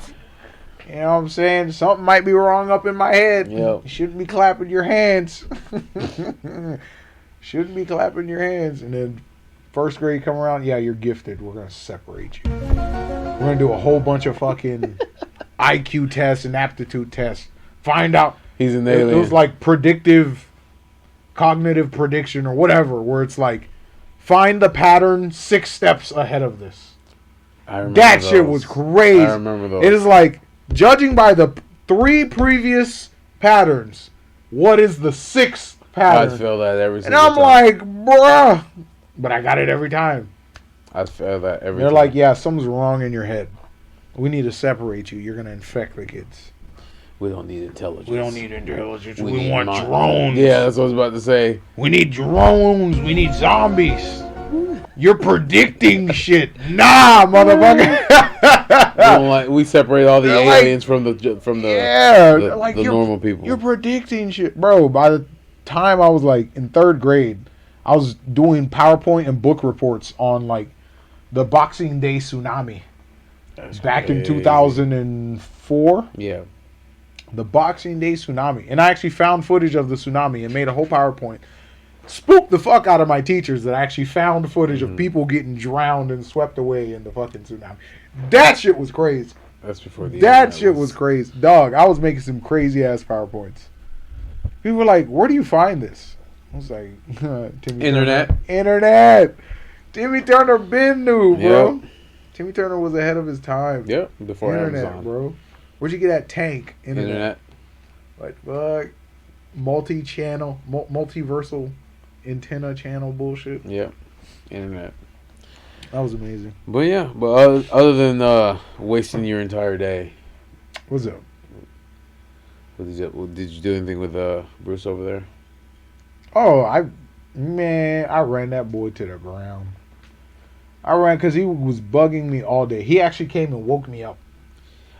you know what I'm saying? Something might be wrong up in my head. Yep. You shouldn't be clapping your hands. Shouldn't be clapping your hands. And then first grade come around, yeah, you're gifted. We're going to separate you. We're going to do a whole bunch of fucking IQ tests and aptitude tests. Find out. He's an It alien. was like cognitive prediction or whatever, where it's like, find the pattern 6 steps ahead of this. I remember That those. shit was crazy. I remember those. It is like, judging by the 3 previous patterns, what is the 6th I pattern? feel that every And single I'm time. like, bruh. But I got it every time. I feel that every They're time. like, yeah, something's wrong in your head. We need to separate you. You're going to infect the kids. we don't need intelligence. We don't need intelligence. We We need want mind. drones. Yeah, that's what I was about to say. We need drones. We need zombies. You're predicting shit. Nah, motherfucker. We separate all the They're like- aliens from the Yeah, the, like the you're- normal people. You're predicting shit. Bro, by the time I was like in 3rd grade, I was doing PowerPoint and book reports on like the Boxing Day tsunami That's back in crazy. 2004. Yeah. The Boxing Day tsunami. And I actually found footage of the tsunami and made a whole PowerPoint. Spooked the fuck out of my teachers that I actually found footage of people getting drowned and swept away in the fucking tsunami. That shit was crazy. That's before the That internet shit was crazy. Dog, I was making some crazy ass PowerPoints. People were like, where do you find this? I was like, Timmy Internet. Turner. Internet. Timmy Turner been knew, bro. Yep. Timmy Turner was ahead of his time. Yep. Before Internet, Amazon. bro. Where'd you get that tank? Internet. Like, fuck. Multi-channel, multiversal antenna channel bullshit. Yep. Internet. That was amazing. But yeah, but other than wasting your entire day, What's up? did you do anything with Bruce over there? Oh, I ran that boy to the ground. I ran because he was bugging me all day. He actually came and woke me up.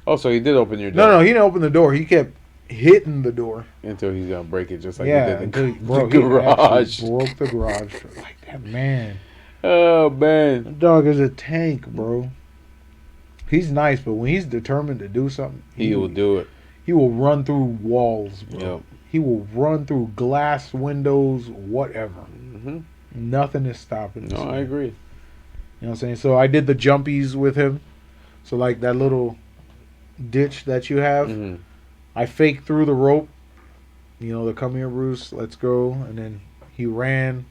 Oh, so he did open your door. No, he didn't open the door. He kept hitting the door. Until he's gonna break it, just like Yeah, he did until in he- the bro, he garage. actually broke the garage. Like that, man. Oh man. That dog is a tank, bro. He's nice, but when he's determined to do something, He will do it. He will run through walls, bro. Yep. He will run through glass windows, whatever. hmm Nothing is stopping this No, I man. agree. You know what I'm saying? So I did the jumpies with him. So like that little ditch that you have, hmm I faked through the rope. You know, the come here, Bruce, let's go. And then he ran.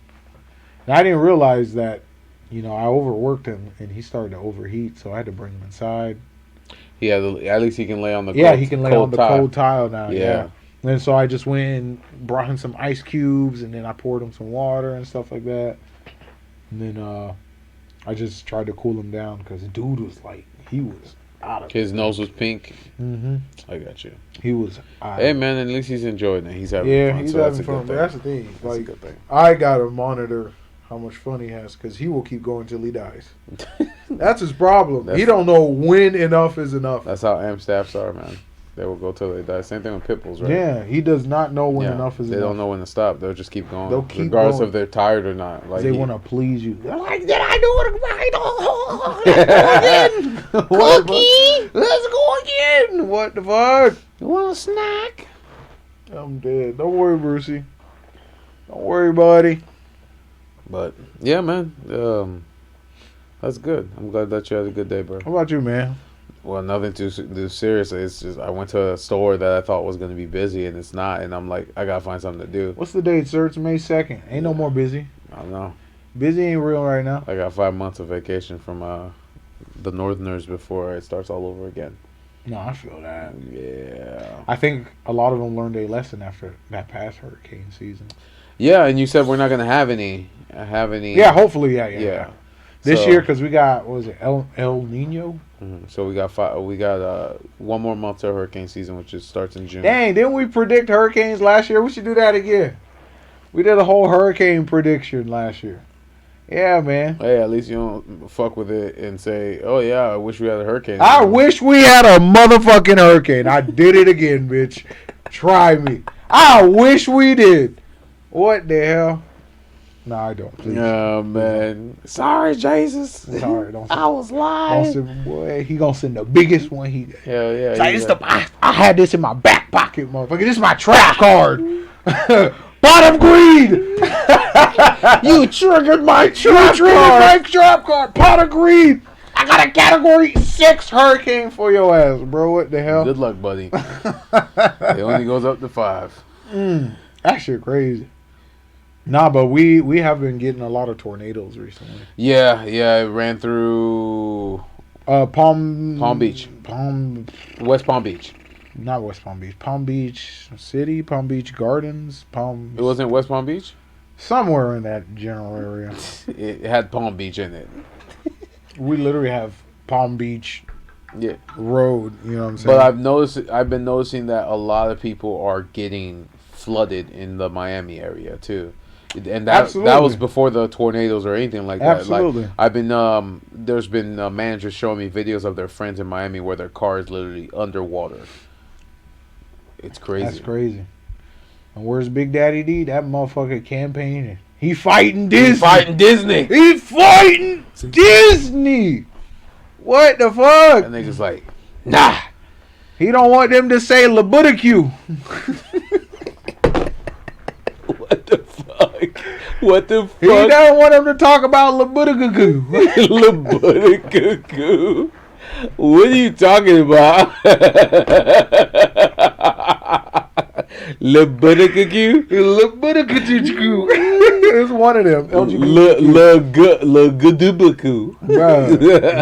And I didn't realize that, you know, I overworked him and he started to overheat. So I had to bring him inside. Yeah, at least he can lay on the Yeah, cold, he can lay cold on the tile. cold tile now. Yeah. Yeah. And so I just went and brought him some ice cubes and then I poured him some water and stuff like that. And then I just tried to cool him down because dude was like, he was out of His nose was pink. Mm-hmm. I got you. He was out Hey of man, at least he's enjoying it. He's having Yeah, fun. he's so that's having a fun. good But thing. that's the thing. That's a Like, good thing. I gotta monitor how much fun he has because he will keep going till he dies. That's his problem. That's- He don't know when enough is enough. That's how amp staffs are, man. They will go till they die. Same thing with pit bulls, right? Yeah, he does not know when Yeah, enough is they enough. don't know when to stop. They'll just keep going, They'll keep regardless going. if they're tired or not. Like They he- want to please you. They're like, did I do it right? Oh, let's go again. Cookie, let's go again. What the fuck? You want a snack? I'm dead. Don't worry, Brucey. Don't worry, buddy. But yeah, man, that's good. I'm glad that you had a good day, bro. How about you, man? Well, nothing too serious. It's just I went to a store that I thought was going to be busy, and it's not. And I'm like, I gotta find something to do. What's the date, sir? It's May 2nd. Ain't no more busy. I don't know. Busy ain't real right now. I got 5 months of vacation from the Northerners before it starts all over again. No, I feel that. Yeah. I think a lot of them learned a lesson after that past hurricane season. Yeah, and you said we're not going to have any. Yeah, hopefully, yeah. This year, because we got, what was it, El Nino? Mm-hmm. So we got one more month to hurricane season, which starts in June. Dang, didn't we predict hurricanes last year? We should do that again. We did a whole hurricane prediction last year. Yeah, man. Hey, at least you don't fuck with it and say, "Oh yeah, I wish we had a hurricane." I wish we had a motherfucking hurricane. I did it again, bitch. Try me. I wish we did. What the hell? No, I don't. Please. Oh man. Sorry, Jesus. Sorry, don't. I was lying. Don't boy, he gonna send the biggest one he got. Hell yeah. It's like, I had this in my back pocket, motherfucker. This is my trap card. Pot of greed. You triggered my trap card. Pot of greed. I got a category 6 hurricane for your ass, bro. What the hell? Good luck, buddy. It only goes up to 5. That shit crazy. Nah, but we have been getting a lot of tornadoes recently. Yeah, it ran through Palm Beach. West Palm Beach. Not West Palm Beach. Palm Beach City, Palm Beach Gardens, It wasn't West Palm Beach? somewhere in that general area. It had Palm Beach in it. We literally have Palm Beach Yeah. Road, you know what I'm saying? But I've been noticing that a lot of people are getting flooded in the Miami area too. And that was before the tornadoes or anything like that. Absolutely. Like, I've been there's been managers showing me videos of their friends in Miami where their car is literally underwater. It's crazy. That's crazy. And where's Big Daddy D? That motherfucker campaigning. He fighting Disney. He fighting Disney. What the fuck? And they just like, nah. He don't want them to say LaBuddha. What the fuck? He don't want them to talk about LaBuddha. LaBuddha. What are you talking about? LaBuddha. It's one of them. LaGudubaku. Bro,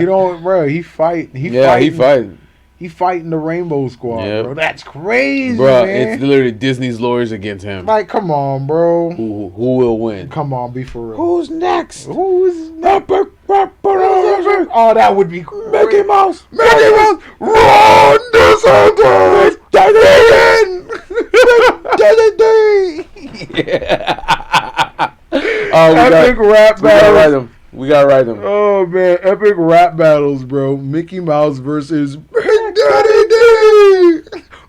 you know, bro, he fighting. He fighting the Rainbow Squad, bro. That's crazy, bro. Man. It's literally Disney's lawyers against him. Like, come on, bro. Who will win? Come on, be for real. Who's next? Oh, that would be great. Mickey Mouse. Ron DeSantis. Epic rap battles. We gotta write them. Oh man, epic rap battles, bro. Mickey Mouse versus Big Daddy D.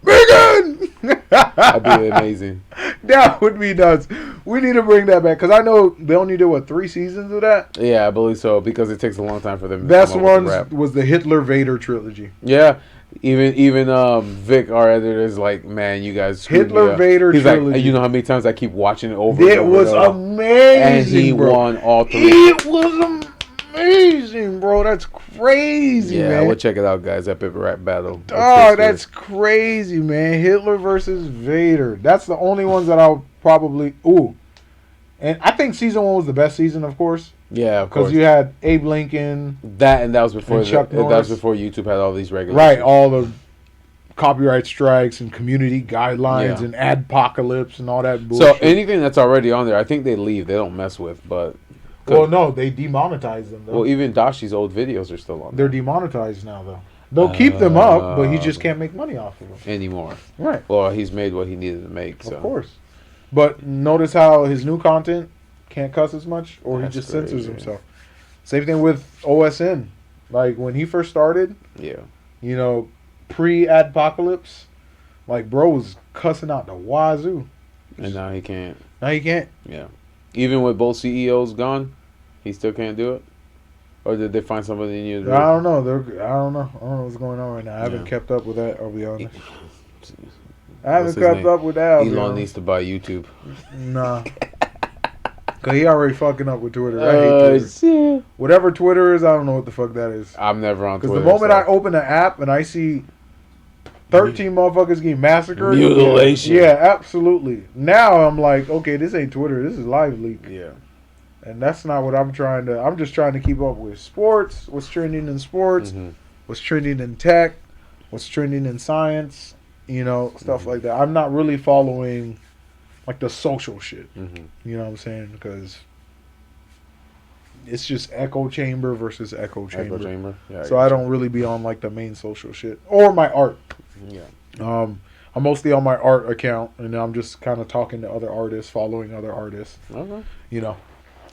Megan. That'd be amazing. That would be nuts. We need to bring that back because I know they only did 3 seasons of that. Yeah, I believe so because it takes a long time for them. Best one was the Hitler Vader trilogy. Yeah. Even Vic, our editor, is like, man, you guys Hitler Vader He's trilogy. Like, you know how many times I keep watching it over It was amazing, and he won all 3. It was amazing, bro. That's crazy, man. Yeah, we'll check it out, guys. Epic rap battle. Oh, that's crazy, man. Hitler versus Vader. That's the only ones that I'll probably... Ooh. And I think season 1 was the best season, of course. Yeah, of course. Because you had Abe Lincoln. That was before Chuck Norris. that was before YouTube had all these regulations. Right, all the copyright strikes and community guidelines and adpocalypse and all that bullshit. So anything that's already on there, I think they leave. They don't mess with, but... Well, no, they demonetize them, though. Well, even Dashi's old videos are still on there. They're demonetized now, though. They'll keep them up, but he Oh. just can't make money off of them. anymore. Right. Well, he's made what he needed to make. So. Of course. But notice how his new content can't cuss as much, or That's he just crazy. censors himself. Same thing with OSN. Like, when he first started, Yeah. you know, pre-adpocalypse, like, bro was cussing out the wazoo. And now he can't. Now he can't. Yeah. Even with both CEOs gone, he still can't do it? Or did they find somebody new to do it? I don't know. I don't know what's going on right now. I haven't kept up with that, I'll be honest. I haven't What's his kept name? up with that. Elon needs to buy YouTube. Nah. Cause he already fucking up with Twitter. I hate Twitter. Shit. Whatever Twitter is, I don't know what the fuck that is. I'm never on Because Twitter. the moment I open the app and I see 13 motherfuckers getting massacred. Mutilation. Yeah, absolutely. Now I'm like, okay, this ain't Twitter. This is Live Leak. Yeah. And that's not what I'm trying to... I'm just trying to keep up with sports, what's trending in sports, what's trending in tech, what's trending in science, you know, stuff like that. I'm not really following, like, the social shit. You know what I'm saying? Because it's just echo chamber versus echo chamber. Echo chamber. Yeah. So I don't really be on, like, the main social shit. Or my art. Yeah. I'm mostly on my art account, and I'm just kind of talking to other artists, following other artists, Okay. you know,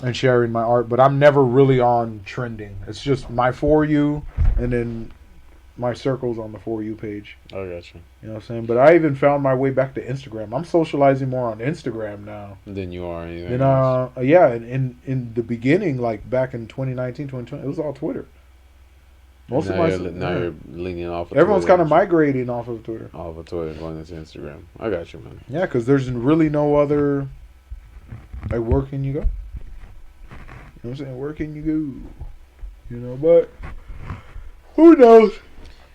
and sharing my art. But I'm never really on trending. It's just my For You, and then my circles on the For You page. I got you. You know what I'm saying? But I even found my way back to Instagram. I'm socializing more on Instagram now. Then you are anything. And else. yeah, in the beginning, like back in 2019, 2020, it was all Twitter. Most of my now you're leaning off. Of everyone's Twitter. kind of migrating off of Twitter. Off of Twitter, going into Instagram. I got you, man. Yeah, because there's really no other. Like, where can you go? You know what I'm saying? Where can you go? You know, but who knows?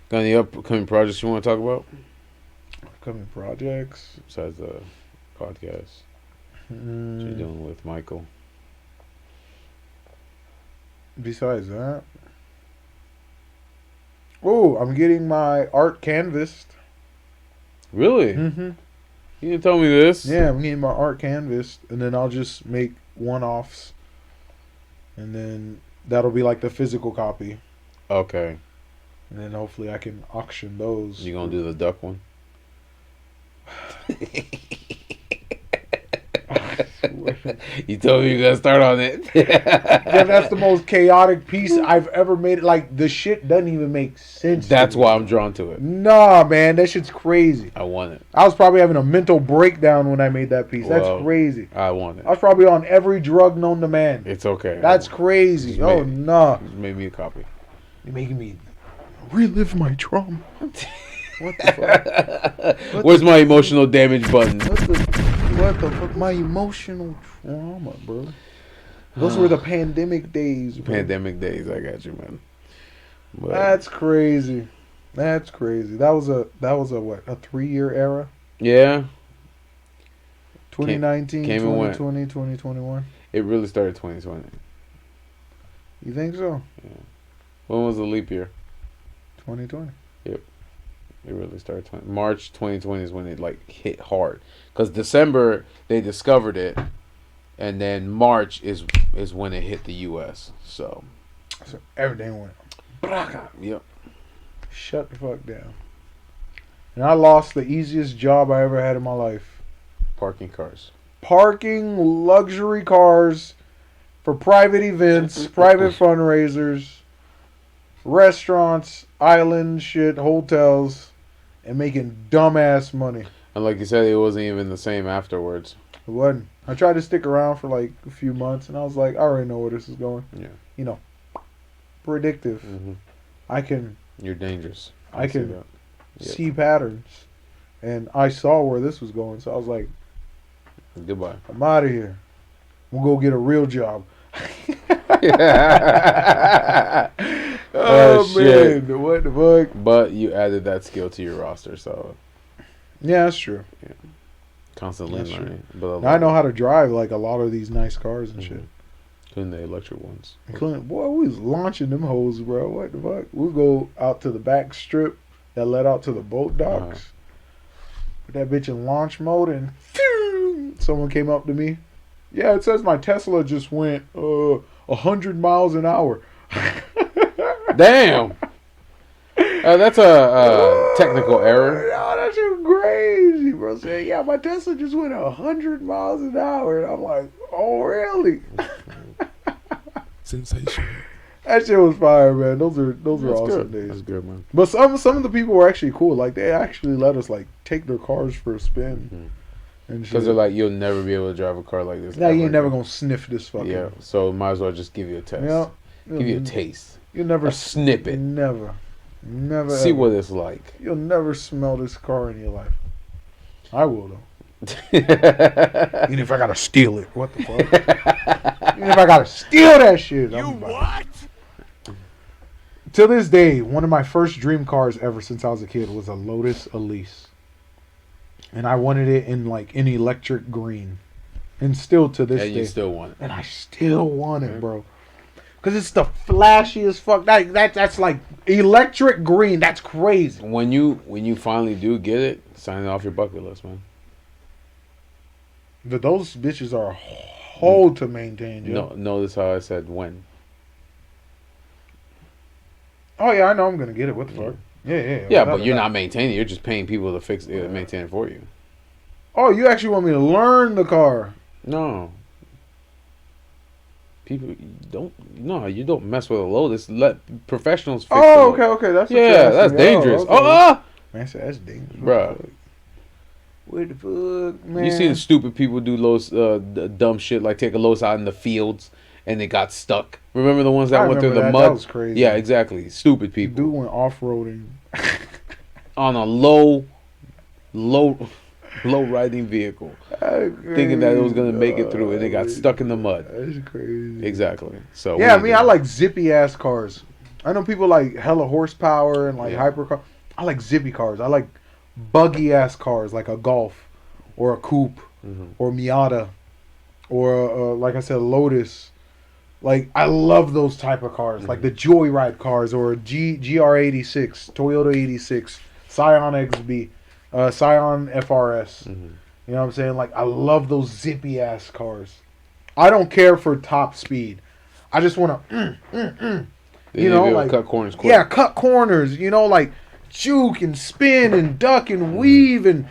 Got any upcoming projects you want to talk about Upcoming projects. besides the podcast? What you doing with Michael? Besides that, oh, I'm getting my art canvassed. Really? Mm-hmm. You didn't tell me this. Yeah, I'm getting my art canvassed, and then I'll just make one-offs, and then that'll be like the physical copy, Okay. and then hopefully I can auction those. You gonna do the duck one? You told me you gonna start on it. Yeah, that's the most chaotic piece I've ever made. Like, the shit doesn't even make sense. That's to me. why I'm drawn to it. Nah, man, that shit's crazy. I want it. I was probably having a mental breakdown when I made that piece. That's Well, crazy. I want it. I was probably on every drug known to man. It's okay. That's crazy. Just Oh, made- nah. Just made me a copy. You're making me relive my trauma. What the fuck? Where's my emotional damage button? What the fuck? My emotional trauma, bro. Those were the pandemic days, bro. Pandemic days. I got you, man. But That's crazy. That's crazy. That was a what? A 3-year era? yeah, 2019, came and went. 2020, 2021. it really started 2020. You think so? When was the leap year? 2020. It really started. March 2020 is when it like hit hard. Because December they discovered it, and then March is when it hit the U.S. So So everything went. yep. Shut the fuck down. And I lost the easiest job I ever had in my life. Parking cars. Parking luxury cars for private events, private fundraisers, restaurants, island shit, hotels, and making dumbass money. And like you said, it wasn't even the same afterwards. It wasn't. I tried to stick around for like a few months, and I was like, I already know where this is going. Yeah. You know, predictive. Hmm. I can You're dangerous. I see can that. Yep. see patterns, and I saw where this was going, so I was like, Goodbye. I'm out of here. We'll go get a real job. Oh, shit. man, what the fuck? But you added that skill to your roster, so Yeah, that's true. constantly That's learning. But Now I know how to drive like a lot of these nice cars and Mhm. shit. Including the electric ones. Including, boy, we was launching them hoes, bro. What the fuck? We'll go out to the back strip that led out to the boat docks. Put that bitch in launch mode, and phew, someone came up to me. Yeah, it says my Tesla just went 100 miles an hour. Damn. That's a technical error. Oh, that shit was crazy, bro. Saying, yeah, my Tesla just went 100 miles an hour. And I'm like, oh, really? Sensation. That shit was fire, man. Those are That's awesome good. days. That's good, man. But some of the people were actually cool. Like, they actually let us like take their cars for a spin and shit. Because they're like, you'll never be able to drive a car like this. now you ever ain't never again. gonna sniff this fucking. Yeah, so might as well just give you a test. Yeah. Give you a taste. You never A snippet. Never. See ever. what it's like. You'll never smell this car in your life. I will though. Even if I gotta steal it, what the fuck? Even if I gotta steal that shit, you what? To this day, one of my first dream cars ever since I was a kid was a Lotus Elise, and I wanted it in like an electric green, and still to this day, you still want it, and I still want it, bro. Cause it's the flashiest fuck. That's like electric green. That's crazy. When you finally do get it, sign it off your bucket list, man. But those bitches are hard to maintain. Yo. No, notice how I said when. Oh yeah, I know I'm gonna get it. What the fuck? Yeah. Yeah, but you're not maintaining it. You're just paying people to fix it, maintain it for you. Oh, you actually want me to learn the car? No. People you don't mess with a Lotus. Let professionals fix it. Oh, okay. That's what you're asking. That's dangerous. Okay. Man, that's dangerous. Bro. What the fuck, man? You see the stupid people do Lotus, dumb shit like take a Lotus out in the fields and they got stuck. Remember the ones that went through the mud? That was crazy. Yeah, exactly. Stupid people. Dude went off-roading on a low riding vehicle, thinking that it was gonna make it through, and they got stuck in the mud. That's crazy. Exactly. So yeah, I like zippy ass cars. I know people like hella horsepower and like hypercar. I like zippy cars. I like buggy ass cars like a Golf or a Coupe or Miata or like I said, a Lotus. Like I love those type of cars, like the Joyride cars or a GR86, Toyota 86, Scion XB. Scion FRS. You know what I'm saying? Like, I love those zippy ass cars. I don't care for top speed. I just want to, you know, like cut corners quick. Yeah, cut corners. You know, like juke and spin and duck and weave and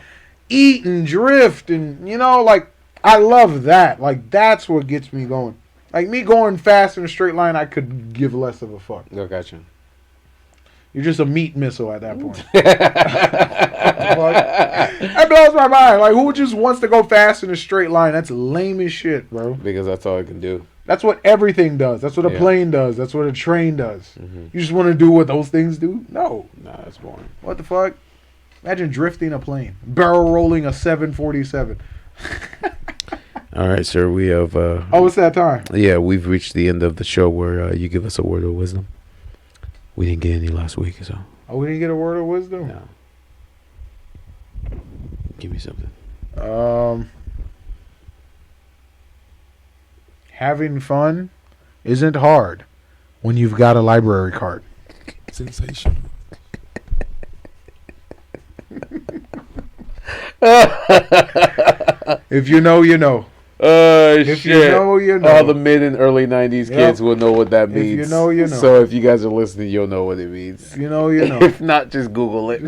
eat and drift and you know, like I love that. Like that's what gets me going. Like me going fast in a straight line, I could give less of a fuck. I got you. You're just a meat missile at that point. That blows my mind. Like, who just wants to go fast in a straight line? That's lame as shit, bro. Because that's all it can do. That's what everything does. That's what a plane does. That's what a train does. You just want to do what those things do? No. Nah, that's boring. What the fuck? Imagine drifting a plane. Barrel rolling a 747. All right, sir. We have... oh, it's that time. Yeah, we've reached the end of the show where you give us a word of wisdom. We didn't get any last week, so... Oh, we didn't get a word of wisdom? No. Give me something. Having fun isn't hard when you've got a library card. Sensational. If you know, you know. If shit. You know, you know. All the mid and early 90s kids will know what that means. If you know, you know. So if you guys are listening, you'll know what it means. If you know, you know. If not, just Google it.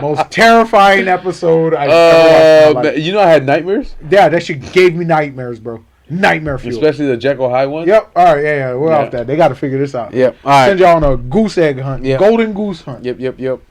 Most terrifying episode I've ever watched in my life. You know I had nightmares? Yeah, that shit gave me nightmares, bro. Nightmare fuel. Especially the Jekyll High one? Yep. All right, yeah. We're off that. They got to figure this out. Yep. All right. Send y'all on a goose egg hunt. Yep. Golden goose hunt. Yep.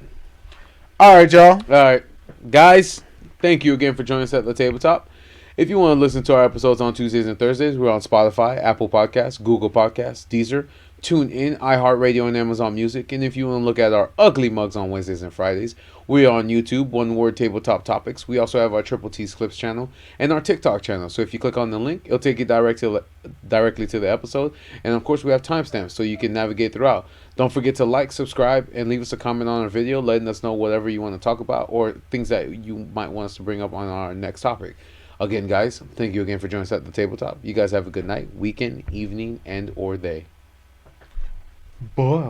All right, y'all. All right. Guys, thank you again for joining us at the tabletop. If you want to listen to our episodes on Tuesdays and Thursdays, we're on Spotify, Apple Podcasts, Google Podcasts, Deezer, TuneIn, iHeartRadio, and Amazon Music. And if you want to look at our ugly mugs on Wednesdays and Fridays, we're on YouTube, One Word Tabletop Topics. We also have our Triple T's Clips channel and our TikTok channel. So if you click on the link, it'll take you directly to the episode. And of course, we have timestamps so you can navigate throughout. Don't forget to like, subscribe, and leave us a comment on our video, letting us know whatever you want to talk about or things that you might want us to bring up on our next topic. Again, guys, thank you again for joining us at the tabletop. You guys have a good night, weekend, evening, and or day. Bye.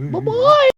Bye-bye.